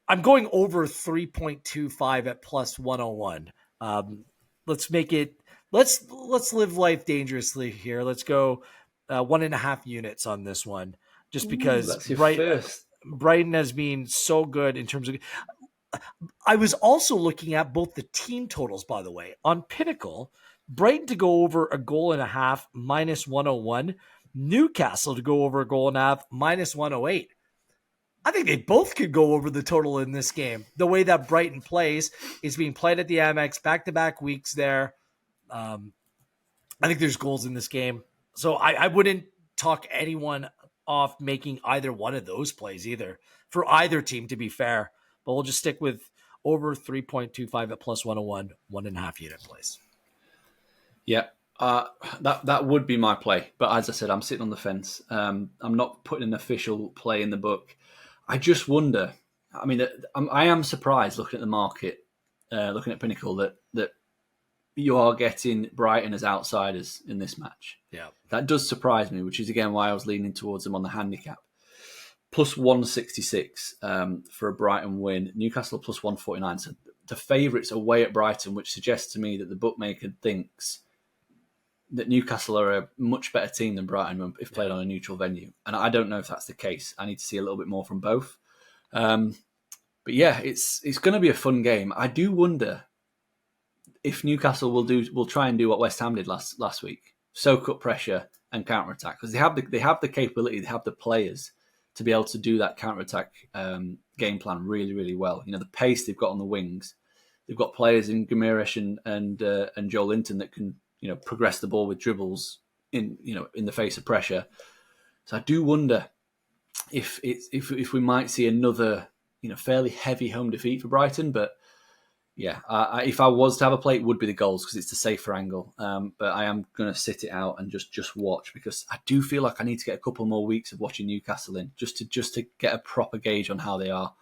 I'm going over 3.25 at +101. Let's make it. Let's live life dangerously here. Let's go 1.5 units on this one, just because Brighton has been so good in terms of. I was also looking at both the team totals, by the way, on Pinnacle. Brighton to go over a goal and a half -101. Newcastle to go over a goal and a half -108. I think they both could go over the total in this game. The way that Brighton plays is being played at the Amex, back-to-back weeks there. Um, I think there's goals in this game. So I wouldn't talk anyone off making either one of those plays either for either team, to be fair. But we'll just stick with over 3.25 at plus 101, 1.5 unit plays. Yeah, that would be my play. But as I said, I'm sitting on the fence. I'm not putting an official play in the book. I just wonder. I mean, I am surprised looking at the market, looking at Pinnacle, that you are getting Brighton as outsiders in this match. Yeah, that does surprise me, which is again why I was leaning towards them on the handicap. Plus 166 for a Brighton win. Newcastle plus 149. So the favourites away at Brighton, which suggests to me that the bookmaker thinks that Newcastle are a much better team than Brighton if played on a neutral venue. And I don't know if that's the case. I need to see a little bit more from both. But yeah, it's going to be a fun game. I do wonder if Newcastle will try and do what West Ham did last week, soak up pressure and counter attack, because they have the capability, they have the players to be able to do that counter attack game plan really, really well. You know, the pace they've got on the wings, they've got players in Gamiresh and Joel Linton that can progress the ball with dribbles in the face of pressure. So I do wonder if we might see another fairly heavy home defeat for Brighton, but. Yeah, if I was to have a play, it would be the goals because it's the safer angle. But I am going to sit it out and just watch, because I do feel like I need to get a couple more weeks of watching Newcastle in just to get a proper gauge on how they are.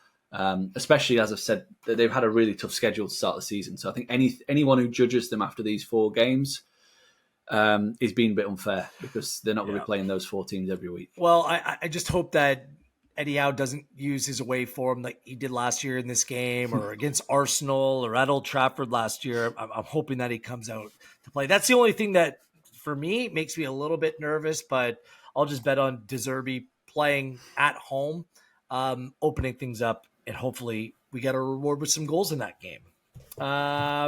Especially, as I've said, they've had a really tough schedule to start the season. So I think anyone who judges them after these 4 games is being a bit unfair, because they're not going to be playing those 4 teams every week. Well, I just hope that Eddie Howe doesn't use his away form like he did last year in this game or against Arsenal or at Old Trafford last year. I'm hoping that he comes out to play. That's the only thing that, for me, makes me a little bit nervous, but I'll just bet on De Zerbi playing at home, opening things up, and hopefully we get a reward with some goals in that game.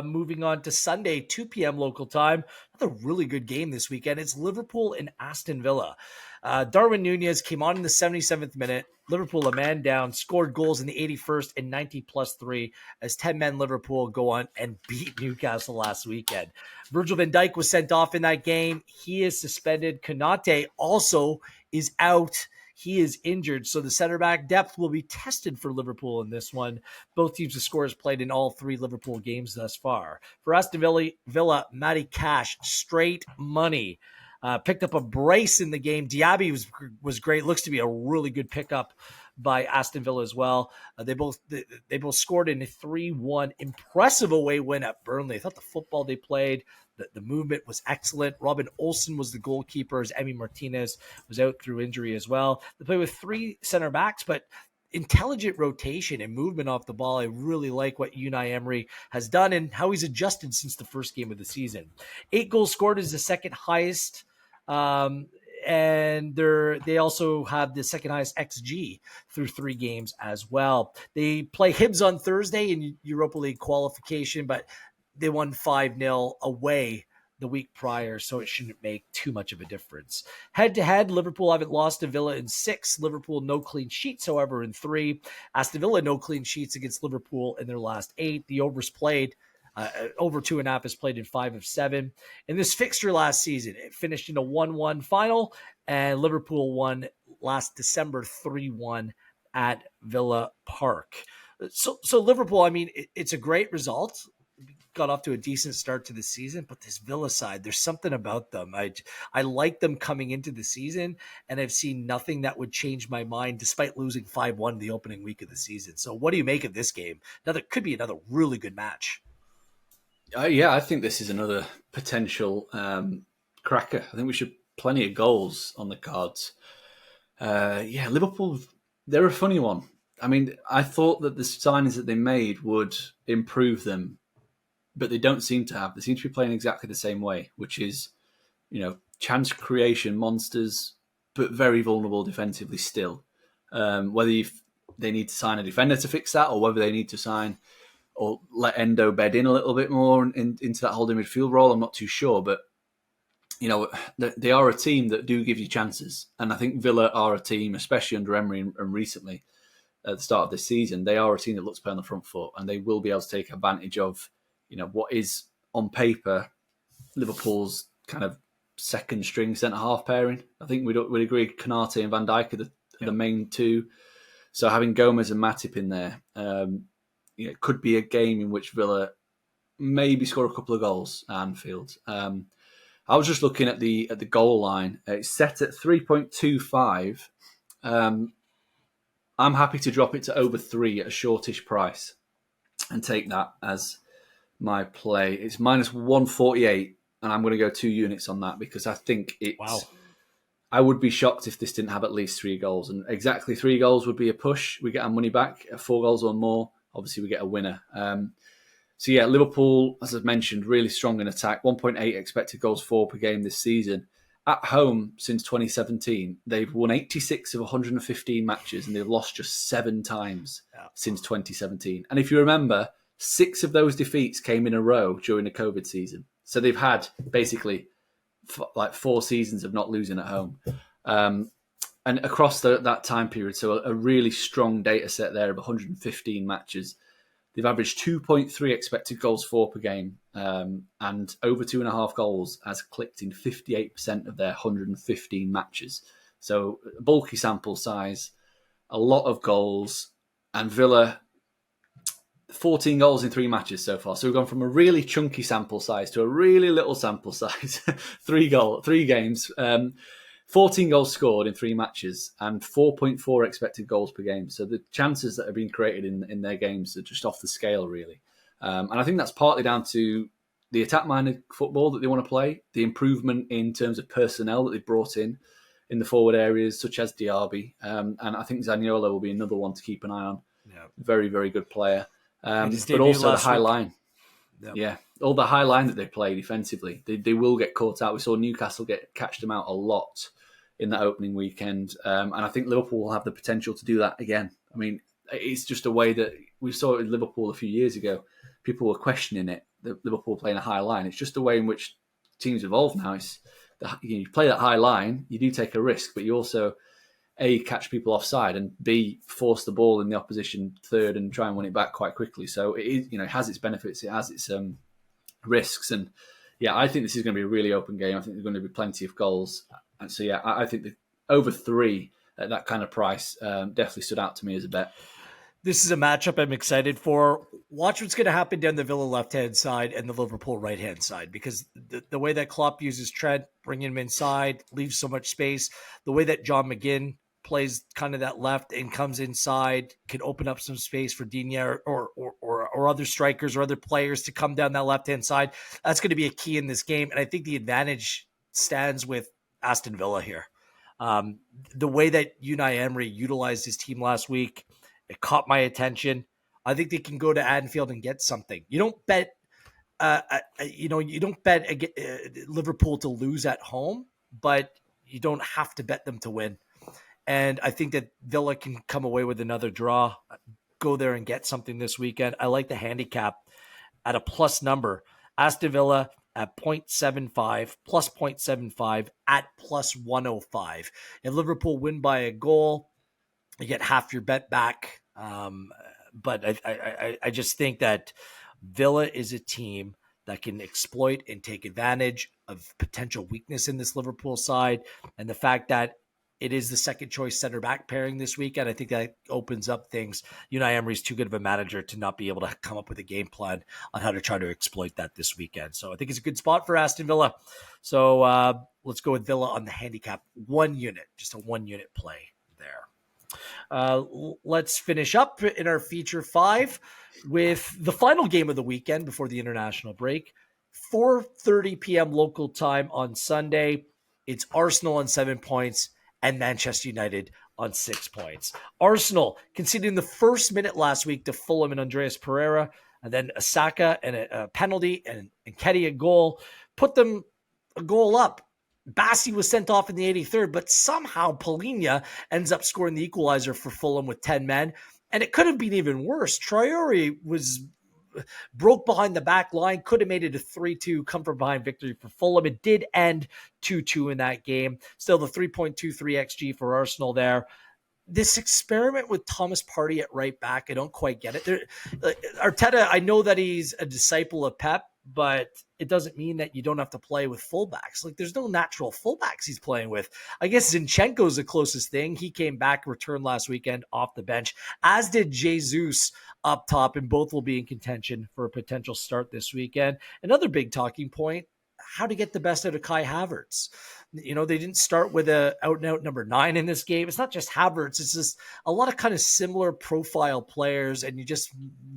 Moving on to Sunday, 2 p.m. local time. Another really good game this weekend. It's Liverpool and Aston Villa. Darwin Nunez came on in the 77th minute. Liverpool, a man down, scored goals in the 81st and 90 plus 3 as 10-man Liverpool go on and beat Newcastle last weekend. Virgil van Dijk was sent off in that game. He is suspended. Konate also is out. He is injured, so the center back depth will be tested for Liverpool in this one. Both teams have scores played in all 3 Liverpool games thus far. For Aston Villa, Matty Cash, straight money. Picked up a brace in the game. Diaby was great. Looks to be a really good pickup by Aston Villa as well. They both scored in a 3-1 impressive away win at Burnley. I thought the football they played, the movement was excellent. Robin Olsen was the goalkeeper, as Emi Martinez was out through injury as well. They play with 3 center backs, but intelligent rotation and movement off the ball. I really like what Unai Emery has done and how he's adjusted since the first game of the season. 8 goals scored is the second highest. And they also have the second highest XG through 3 games as well. They play Hibs on Thursday in Europa League qualification, but they won 5-0 away the week prior, so it shouldn't make too much of a difference. Head-to-head, Liverpool haven't lost to Villa in 6. Liverpool no clean sheets, however, in 3. Aston Villa no clean sheets against Liverpool in their last 8. The overs played. Over 2.5 is played in 5 of 7. In this fixture last season, it finished in a 1-1 final, and Liverpool won last December 3-1 at Villa Park. So Liverpool, I mean, it's a great result. Got off to a decent start to the season, but this Villa side, there's something about them. I like them coming into the season, and I've seen nothing that would change my mind despite losing 5-1 the opening week of the season. So what do you make of this game? Could be another really good match. Yeah, I think this is another potential cracker. I think we should plenty of goals on the cards. Liverpool, they're a funny one. I mean, I thought that the signings that they made would improve them, but they don't seem to have. They seem to be playing exactly the same way, which is, chance creation monsters, but very vulnerable defensively still. Whether they need to sign a defender to fix that, or whether they need to sign or let Endo bed in a little bit more into that holding midfield role, I'm not too sure. But, they are a team that do give you chances. And I think Villa are a team, especially under Emery and recently, at the start of this season, they are a team that looks to play on the front foot, and they will be able to take advantage of, what is on paper Liverpool's kind of second string centre half pairing. I think we'd agree Konate and Van Dijk are the main two. So having Gomez and Matip in there, it could be a game in which Villa maybe score a couple of goals at Anfield. I was just looking at the goal line. It's set at 3.25. I'm happy to drop it to over 3 at a shortish price and take that as my play. It's minus 148, and I'm going to go 2 units on that because I think it's... Wow. I would be shocked if this didn't have at least 3 goals, and exactly 3 goals would be a push. We get our money back. 4 goals or more, obviously we get a winner. So yeah, Liverpool, as I've mentioned, really strong in attack. 1.8 expected goals for per game this season. At home since 2017, they've won 86 of 115 matches and they've lost just 7 times since 2017. And if you remember, 6 of those defeats came in a row during the COVID season. So they've had basically 4 seasons of not losing at home. And across that time period, so a really strong data set there of 115 matches. They've averaged 2.3 expected goals for per game, and over 2.5 goals has clicked in 58% of their 115 matches. So a bulky sample size, a lot of goals, and Villa 14 goals in 3 matches so far. So we've gone from a really chunky sample size to a really little sample size. 3 games. 14 goals scored in 3 matches and 4.4 expected goals per game. So the chances that have been created in their games are just off the scale, really. And I think that's partly down to the attack-minded football that they want to play, the improvement in terms of personnel that they've brought in the forward areas, such as Diaby. And I think Zaniolo will be another one to keep an eye on. Yeah. Very, very good player. But also the high line. Yep. Yeah, all the high line that they play defensively, they will get caught out. We saw Newcastle catch them out a lot in that opening weekend. And I think Liverpool will have the potential to do that again. I mean, it's just a way that we saw it with Liverpool a few years ago. People were questioning it, the Liverpool playing a high line. It's just the way in which teams evolve now. It's you play that high line, you do take a risk, but you also, A, catch people offside, and B, force the ball in the opposition third and try and win it back quite quickly. So it is, it has its benefits, it has its risks. And yeah, I think this is going to be a really open game. I think there's going to be plenty of goals. And so, yeah, I think that over 3 at that kind of price definitely stood out to me as a bet. This is a matchup I'm excited for. Watch what's going to happen down the Villa left-hand side and the Liverpool right-hand side, because the way that Klopp uses Trent, bringing him inside, leaves so much space, the way that John McGinn plays kind of that left and comes inside, can open up some space for Digne or other strikers or other players to come down that left-hand side. That's going to be a key in this game, and I think the advantage stands with Aston Villa here. The way that Unai Emery utilized his team last week, it caught my attention. I think they can go to Anfield and get something. You don't bet, Liverpool to lose at home, but you don't have to bet them to win. And I think that Villa can come away with another draw, go there and get something this weekend. I like the handicap at a plus number. Aston Villa at 0.75, plus 0.75 at plus 105. If Liverpool win by a goal, you get half your bet back. But I just think that Villa is a team that can exploit and take advantage of potential weakness in this Liverpool side. And the fact that it is the second choice center back pairing this weekend, I think that opens up things. Unai Emery's too good of a manager to not be able to come up with a game plan on how to try to exploit that this weekend. So I think it's a good spot for Aston Villa. So let's go with Villa on the handicap. 1 unit, just a 1 unit play there. Let's finish up in our feature 5 with the final game of the weekend before the international break. 4:30 p.m. local time on Sunday. It's Arsenal on 7 points and Manchester United on 6 points. Arsenal conceding the first minute last week to Fulham and Andreas Pereira, and then a Saka and a penalty and Nketiah a goal, put them a goal up. Bassi was sent off in the 83rd, but somehow Palhinha ends up scoring the equalizer for Fulham with 10 men. And it could have been even worse. Traore broke behind the back line, could have made it a 3-2 come from behind victory for Fulham. It did end 2-2 in that game. Still the 3.23 XG for Arsenal there. this experiment with Thomas Partey at right back, I don't quite get it. Arteta, I know that he's a disciple of Pep, but it doesn't mean that you don't have to play with fullbacks. Like, there's no natural fullbacks he's playing with. I guess Zinchenko's the closest thing. He came back, returned last weekend off the bench, as did Jesus up top, and both will be in contention for a potential start this weekend. Another big talking point, how to get the best out of Kai Havertz. They didn't start with a out and out number 9 in this game. It's not just Havertz. It's just a lot of kind of similar profile players. And you just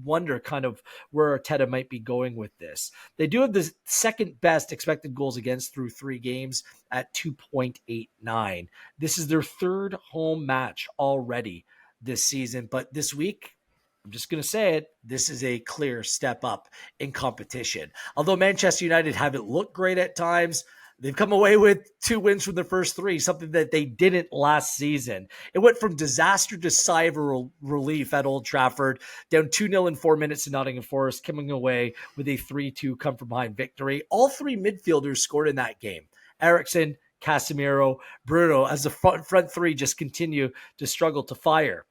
wonder kind of where Arteta might be going with this. They do have the second best expected goals against through 3 games at 2.89. This is their third home match already this season. But this week, I'm just going to say it, this is a clear step up in competition. Although Manchester United haven't looked great at times, they've come away with 2 wins from their first 3, something that they didn't last season. It went from disaster to sigh of relief at Old Trafford, down 2-0 in 4 minutes to Nottingham Forest, coming away with a 3-2 come-from-behind victory. All 3 midfielders scored in that game. Eriksen, Casemiro, Bruno, as the front 3 just continue to struggle to fire.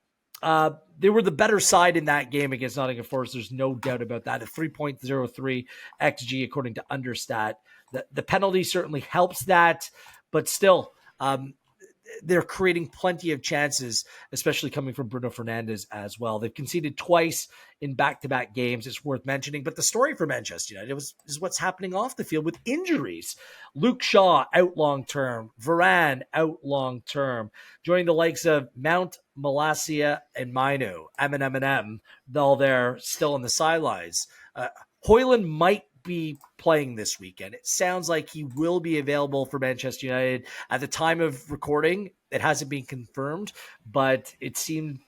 They were the better side in that game against Nottingham Forest. There's no doubt about that. A 3.03 XG according to Understat. The penalty certainly helps that, but still, they're creating plenty of chances, especially coming from Bruno Fernandes as well. They've conceded twice in back-to-back games. It's worth mentioning. But the story for Manchester United is what's happening off the field with injuries. Luke Shaw out long-term. Varane out long-term. Joining the likes of Mount, Malacia, and Mainu. M&M, all there still on the sidelines. Højlund might be playing this weekend. It sounds like he will be available for Manchester United. At the time of recording, it hasn't been confirmed, but it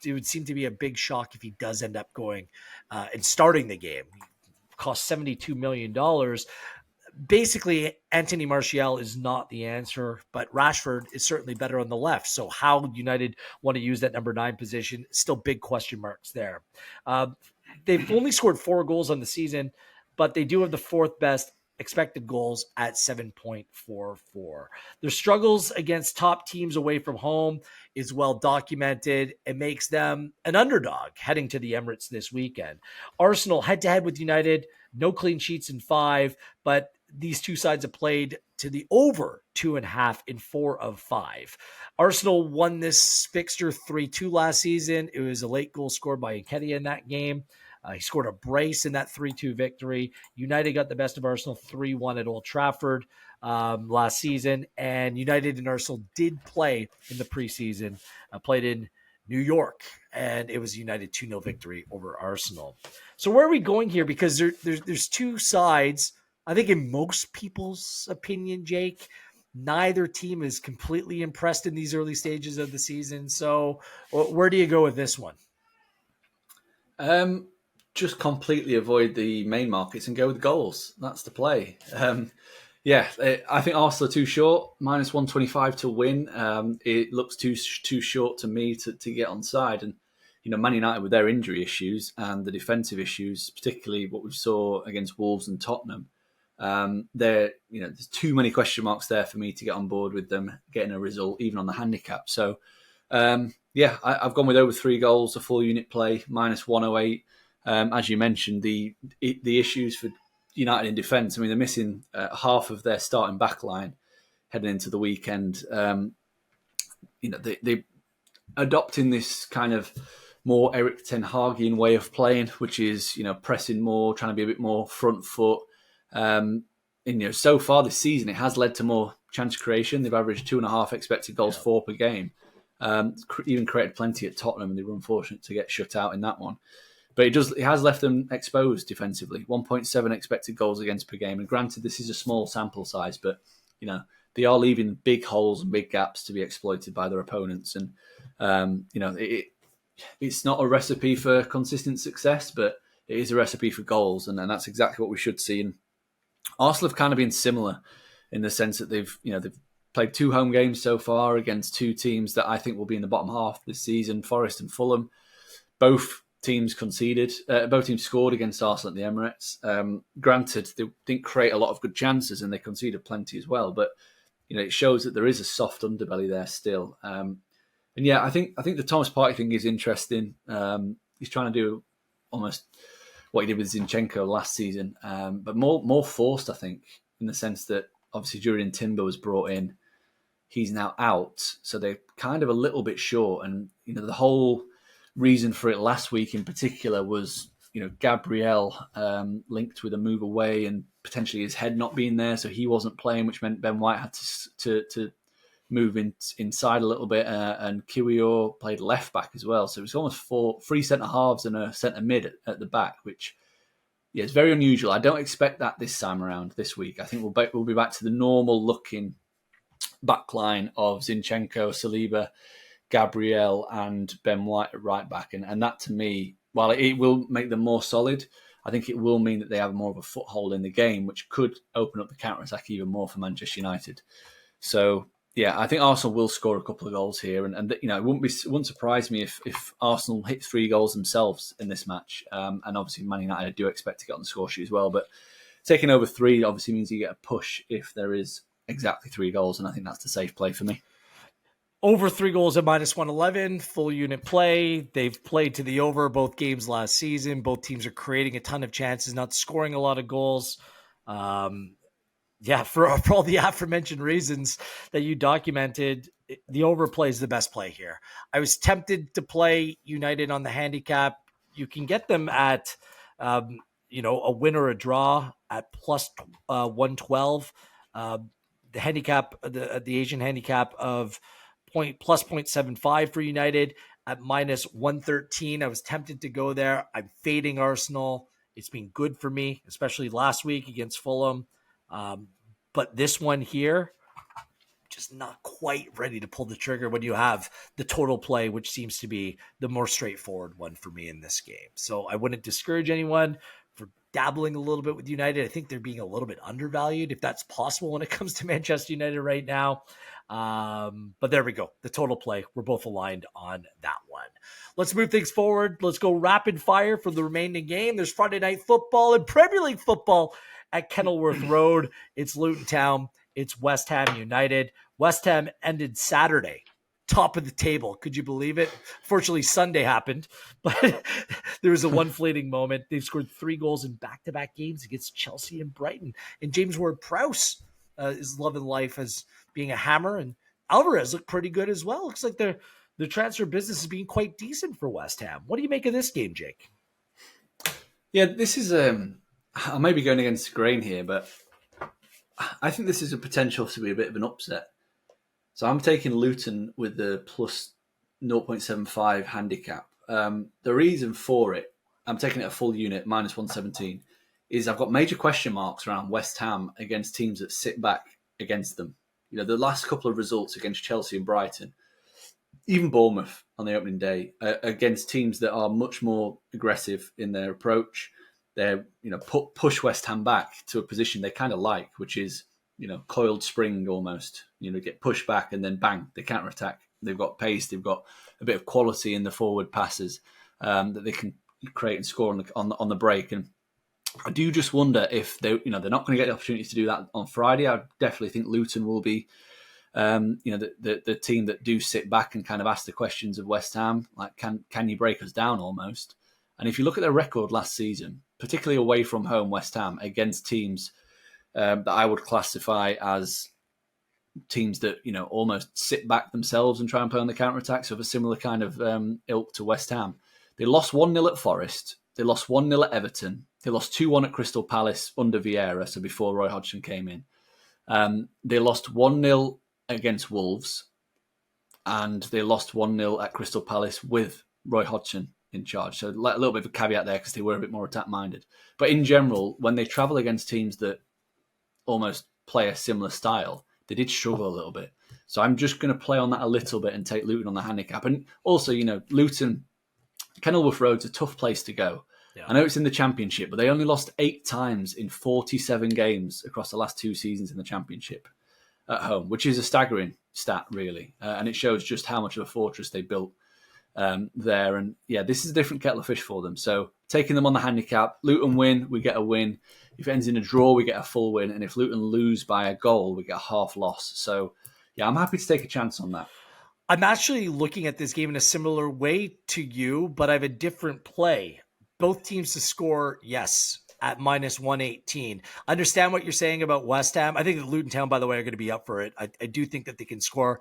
would seem to be a big shock if he does end up going and starting the game. It costs $72 million. Basically, Anthony Martial is not the answer, but Rashford is certainly better on the left. So how United want to use that number 9 position, still big question marks there. They've only scored 4 goals on the season, but they do have the 4th best expected goals at 7.44. Their struggles against top teams away from home is well documented. It makes them an underdog heading to the Emirates this weekend. Arsenal head-to-head with United, no clean sheets in 5, but these 2 sides have played to the over 2.5 in 4 of 5. Arsenal won this fixture 3-2 last season. It was a late goal scored by Nketiah in that game. He scored a brace in that 3-2 victory. United got the best of Arsenal 3-1 at Old Trafford last season. And United and Arsenal did play in the preseason, played in New York, and it was a United 2-0 victory over Arsenal. So where are we going here? Because there's 2 sides. I think in most people's opinion, Jake, neither team is completely impressed in these early stages of the season. So where do you go with this one? Just completely avoid the main markets and go with goals. That's the play. I think Arsenal are too short. Minus 125 to win. It looks too short to me to get on side. And Man United with their injury issues and the defensive issues, particularly what we saw against Wolves and Tottenham, there's too many question marks there for me to get on board with them getting a result, even on the handicap. So, I've gone with over 3 goals, a full unit play, minus 108. As you mentioned, the issues for United in defence. I mean, they're missing half of their starting back line heading into the weekend. They adopting this kind of more Erik Ten Hagian way of playing, which is pressing more, trying to be a bit more front foot. So far this season, it has led to more chance creation. They've averaged 2.5 expected goals 4 per game. Even created plenty at Tottenham, and they were unfortunate to get shut out in that one. But it has left them exposed defensively. 1.7 expected goals against per game. And granted, this is a small sample size, but they are leaving big holes and big gaps to be exploited by their opponents. And it's not a recipe for consistent success, but it is a recipe for goals, and that's exactly what we should see. And Arsenal have kind of been similar in the sense that they've played 2 home games so far against 2 teams that I think will be in the bottom half this season, Forest and Fulham. Both teams scored against Arsenal at the Emirates. Granted, they didn't create a lot of good chances and they conceded plenty as well, but it shows that there is a soft underbelly there still. And yeah, I think the Thomas Partey thing is interesting. He's trying to do almost what he did with Zinchenko last season, but more forced, I think, in the sense that obviously Julian Timber was brought in. He's now out, so they're kind of a little bit short. And the whole reason for it last week in particular was Gabriel linked with a move away and potentially his head not being there, so he wasn't playing, which meant Ben White had to move inside a little bit, and Kiwior played left back as well. So it was almost three centre halves and a centre mid at the back, which it's very unusual. I don't expect that this time around this week. I think we'll be back to the normal looking backline of Zinchenko, Saliba, Gabriel, and Ben White at right back, and that to me, while it will make them more solid, I think it will mean that they have more of a foothold in the game, which could open up the counter-attack even more for Manchester United. So yeah, I think Arsenal will score a couple of goals here, and it wouldn't surprise me if Arsenal hit 3 goals themselves in this match. And obviously, Man United I do expect to get on the score sheet as well. But taking over 3 obviously means you get a push if there is exactly 3 goals, and I think that's the safe play for me. Over 3 goals at -111, full unit play. They've played to the over both games last season. Both teams are creating a ton of chances, not scoring a lot of goals. For all the aforementioned reasons that you documented, the overplay is the best play here. I was tempted to play United on the handicap. You can get them at, a win or a draw at plus 112. The handicap, the Asian handicap of plus 0.75 for United at -113. I was tempted to go there. I'm fading Arsenal. It's been good for me, especially last week against Fulham. But this one here, just not quite ready to pull the trigger when you have the total play, which seems to be the more straightforward one for me in this game. So I wouldn't discourage anyone for dabbling a little bit with United. I think they're being a little bit undervalued, if that's possible, when it comes to Manchester United right now. But there we go. The total play. We're both aligned on that one. Let's move things forward. Let's go rapid fire for the remaining game. There's Friday night football and Premier League football at Kenilworth Road. It's Luton Town. It's West Ham United. West Ham ended Saturday top of the table. Could you believe it? Fortunately, Sunday happened, but there was a one fleeting moment. They've scored 3 goals in back-to-back games against Chelsea and Brighton. And James Ward-Prowse is loving life as being a hammer. And Alvarez looked pretty good as well. Looks like the transfer business is being quite decent for West Ham. What do you make of this game, Jake? Yeah, this is I may be going against the grain here, but I think this is a potential to be a bit of an upset. So I'm taking Luton with the plus 0.75 handicap. The reason for it, I'm taking it a full unit, -117, is I've got major question marks around West Ham against teams that sit back against them. The last couple of results against Chelsea and Brighton, even Bournemouth on the opening day, against teams that are much more aggressive in their approach. They're, push West Ham back to a position they kind of like, which is, coiled spring almost. Get pushed back and then bang, they counter-attack. They've got pace, they've got a bit of quality in the forward passes that they can create and score on the break. And I do just wonder if they're not going to get the opportunity to do that on Friday. I definitely think Luton will be, the team that do sit back and kind of ask the questions of West Ham, like can you break us down almost? And if you look at their record last season, particularly away from home, West Ham against teams that I would classify as teams that almost sit back themselves and try and play on the counter attack, so of a similar kind of ilk to West Ham. They lost 1-0 at Forest. They lost 1-0 at Everton. They lost 2-1 at Crystal Palace under Vieira, so before Roy Hodgson came in. They lost 1-0 against Wolves, and they lost 1-0 at Crystal Palace with Roy Hodgson in charge. So a little bit of a caveat there because they were a bit more attack-minded. But in general, when they travel against teams that almost play a similar style, they did struggle a little bit. So I'm just going to play on that a little bit and take Luton on the handicap. And also, Luton, Kenilworth Road's a tough place to go. Yeah. I know it's in the Championship, but they only lost 8 times in 47 games across the last 2 seasons in the Championship at home, which is a staggering stat, really. And it shows just how much of a fortress they built there. And yeah, this is a different kettle of fish for them. So taking them on the handicap, Luton win, we get a win. If it ends in a draw, we get a full win. And if Luton lose by a goal, we get a half loss. So yeah, I'm happy to take a chance on that. I'm actually looking at this game in a similar way to you, but I have a different play. Both teams to score, yes, at minus 118. Understand what you're saying about West Ham. I think that Luton Town, by the way, are going to be up for it. I do think that they can score.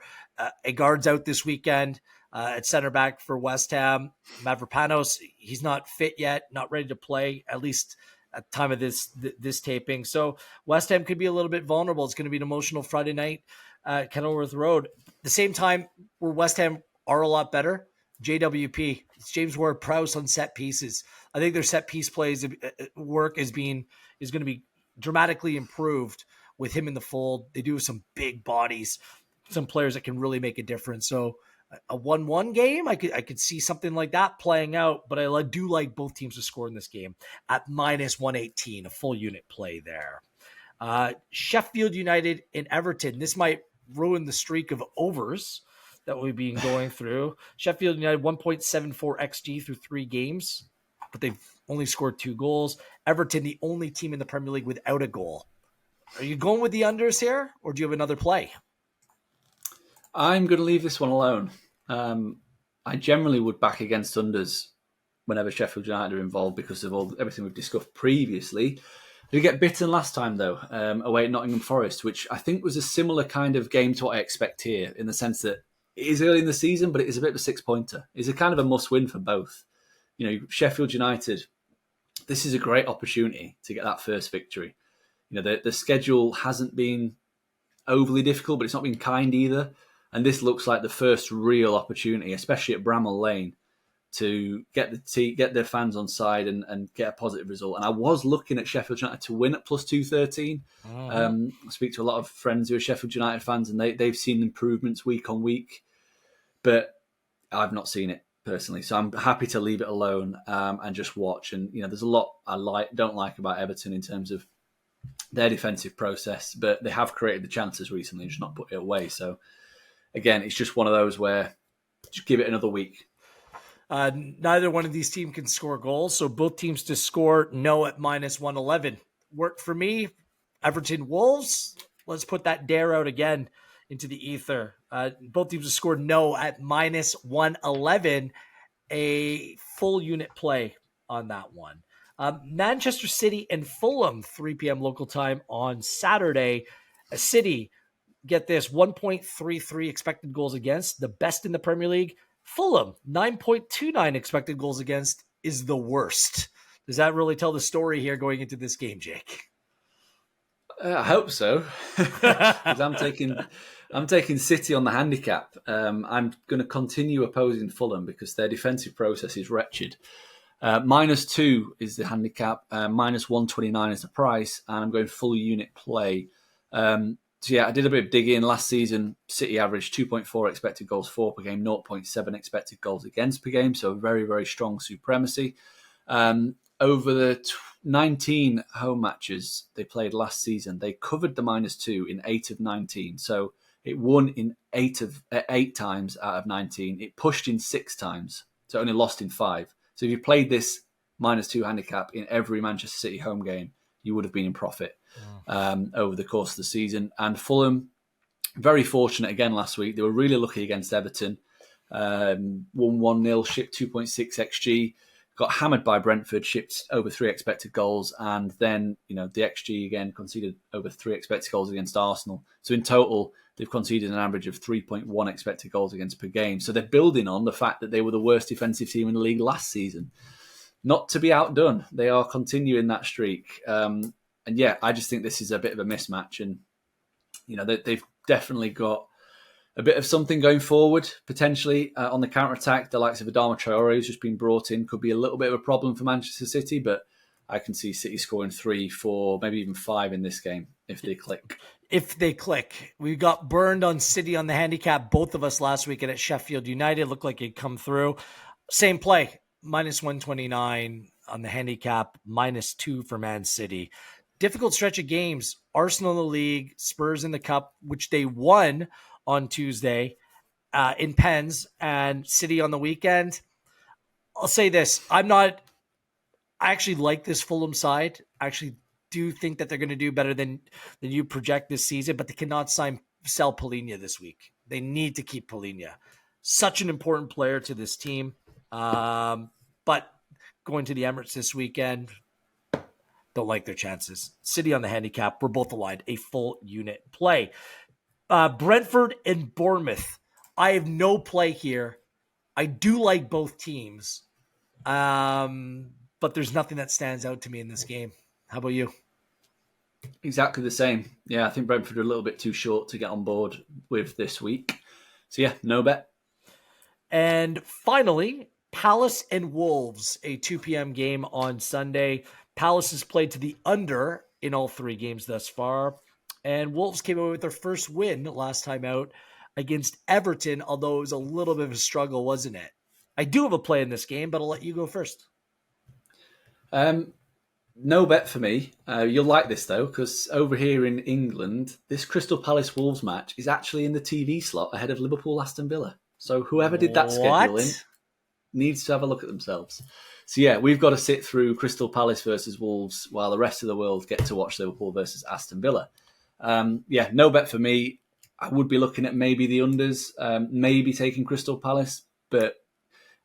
A guard's out this weekend at center back for West Ham. Mavropanos, he's not fit yet, not ready to play, at least at the time of this taping. So West Ham could be a little bit vulnerable. It's going to be an emotional Friday night at Kenilworth Road. At the same time, where West Ham are a lot better, JWP, it's James Ward-Prowse on set pieces. I think their set piece plays work is going to be dramatically improved with him in the fold. They do have some big bodies, some players that can really make a difference. So a 1-1 game, I could see something like that playing out, but I do like both teams to score in this game at minus 118, a full unit play there. Sheffield United and Everton. This might ruin the streak of overs that we've been going through. Sheffield United 1.74 XG through 3 games, but they've only scored 2 goals. Everton, the only team in the Premier League without a goal. Are you going with the unders here, or do you have another play? I'm going to leave this one alone. I generally would back against unders whenever Sheffield United are involved because of everything we've discussed previously. We get bitten last time, though, away at Nottingham Forest, which I think was a similar kind of game to what I expect here, in the sense that it is early in the season, but it is a bit of a 6-pointer. It's a kind of a must-win for both. Sheffield United, this is a great opportunity to get that first victory. The schedule hasn't been overly difficult, but it's not been kind either. And this looks like the first real opportunity, especially at Bramall Lane, to get their fans on side and get a positive result. And I was looking at Sheffield United to win at plus 213. I speak to a lot of friends who are Sheffield United fans, and they've seen improvements week on week, but I've not seen it personally. So I'm happy to leave it alone and just watch. And there's a lot I don't like about Everton in terms of their defensive process, but they have created the chances recently and just not put it away. So again, it's just one of those where just give it another week. Neither one of these teams can score goals, so both teams to score no at minus 111. Worked for me. Everton Wolves, let's put that dare out again into the ether. Both teams to score no at minus 111, a full unit play on that one. Manchester City and Fulham, 3 p.m. local time on Saturday. City, get this, 1.33 expected goals against, the best in the Premier League. Fulham, 9.29 expected goals against, is the worst. Does that really tell the story here going into this game, Jake? I hope so. Because I'm taking City on the handicap. I'm going to continue opposing Fulham because their defensive process is wretched. -2 is the handicap. -129 is the price, and I'm going full unit play. So yeah, I did a bit of digging. Last season, City averaged 2.4 expected goals for per game, 0.7 expected goals against per game. So very, very strong supremacy. Over the 19 home matches they played last season, they covered the -2 in 8 of 19. So it won in 8 times out of 19. It pushed in 6 times, so it only lost in 5. So if you played this -2 handicap in every Manchester City home game, you would have been in profit over the course of the season. And Fulham, very fortunate again last week. They were really lucky against Everton. Won 1-0, shipped 2.6 XG. Got hammered by Brentford, shipped over 3 expected goals. And then, the XG again conceded over 3 expected goals against Arsenal. So in total, they've conceded an average of 3.1 expected goals against per game. So they're building on the fact that they were the worst defensive team in the league last season. Not to be outdone. They are continuing that streak. And yeah, I just think this is a bit of a mismatch. And, they've definitely got a bit of something going forward, potentially on the counter-attack. The likes of Adama Traore, who's just been brought in, could be a little bit of a problem for Manchester City, but I can see City scoring 3, 4, maybe even 5 in this game if they click. If they click. We got burned on City on the handicap, both of us last weekend at Sheffield United. Looked like it'd come through. Same play, -129 on the handicap, -2 for Man City. Difficult stretch of games. Arsenal in the league, Spurs in the cup, which they won on Tuesday in Pens, and City on the weekend. I'll say this. I actually like this Fulham side. I actually do think that they're going to do better than you project this season, but they cannot sell Polina this week. They need to keep Polina. Such an important player to this team. But going to the Emirates this weekend, don't like their chances. City on the handicap. We're both aligned. A full unit play. Brentford and Bournemouth. I have no play here. I do like both teams. But there's nothing that stands out to me in this game. How about you? Exactly the same. Yeah, I think Brentford are a little bit too short to get on board with this week. So yeah, no bet. And finally, Palace and Wolves, a 2 p.m. game on Sunday. Palace has played to the under in all 3 games thus far. And Wolves came away with their first win last time out against Everton, although it was a little bit of a struggle, wasn't it? I do have a play in this game, but I'll let you go first. No bet for me. You'll like this though, because over here in England, this Crystal Palace Wolves match is actually in the TV slot ahead of Liverpool Aston Villa. So whoever did that scheduling needs to have a look at themselves. So yeah, we've got to sit through Crystal Palace versus Wolves while the rest of the world get to watch Liverpool versus Aston Villa. Yeah, no bet for me. I would be looking at maybe the unders, maybe taking Crystal Palace, but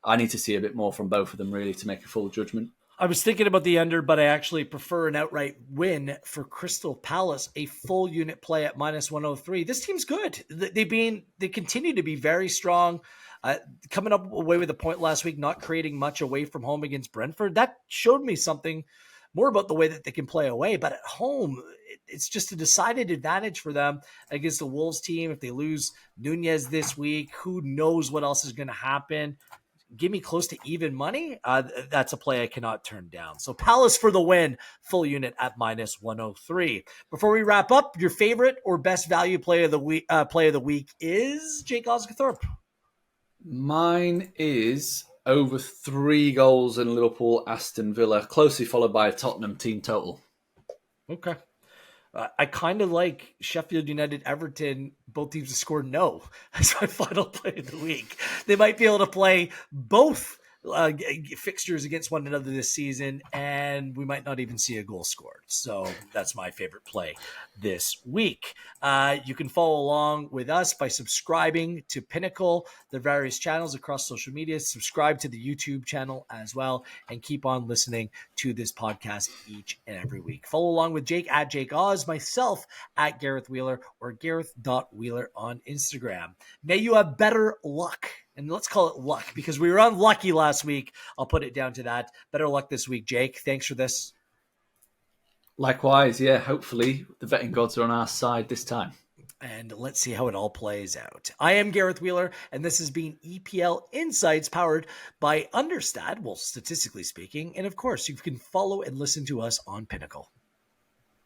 I need to see a bit more from both of them really to make a full judgment. I was thinking about the under, but I actually prefer an outright win for Crystal Palace, a full unit play at minus 103. This team's good. They continue to be very strong. Coming up away with a point last week, not creating much away from home against Brentford. That showed me something more about the way that they can play away. But at home, it's just a decided advantage for them against the Wolves team. If they lose Nunez this week, who knows what else is going to happen. Give me close to even money. That's a play I cannot turn down. So Palace for the win, full unit at minus 103. Before we wrap up, your favorite or best value play of the week is Jake Osgathorpe. Mine is over 3 goals in Liverpool Aston Villa, closely followed by a Tottenham team total. Okay. I kind of like Sheffield United, Everton. Both teams have scored no as my final play of the week. They might be able to play both fixtures against one another this season, and we might not even see a goal scored. So that's my favorite play this week. You can follow along with us by subscribing to Pinnacle, the various channels across social media. Subscribe to the YouTube channel as well, and keep on listening to this podcast each and every week. Follow along with Jake at Jake Oz, myself at Gareth Wheeler, or Gareth.Wheeler on Instagram. May you have better luck. And let's call it luck because we were unlucky last week. I'll put it down to that. Better luck this week, Jake. Thanks for this. Likewise, yeah, hopefully the betting gods are on our side this time. And let's see how it all plays out. I am Gareth Wheeler, and this has been EPL Insights powered by Understat, well, statistically speaking. And of course, you can follow and listen to us on Pinnacle.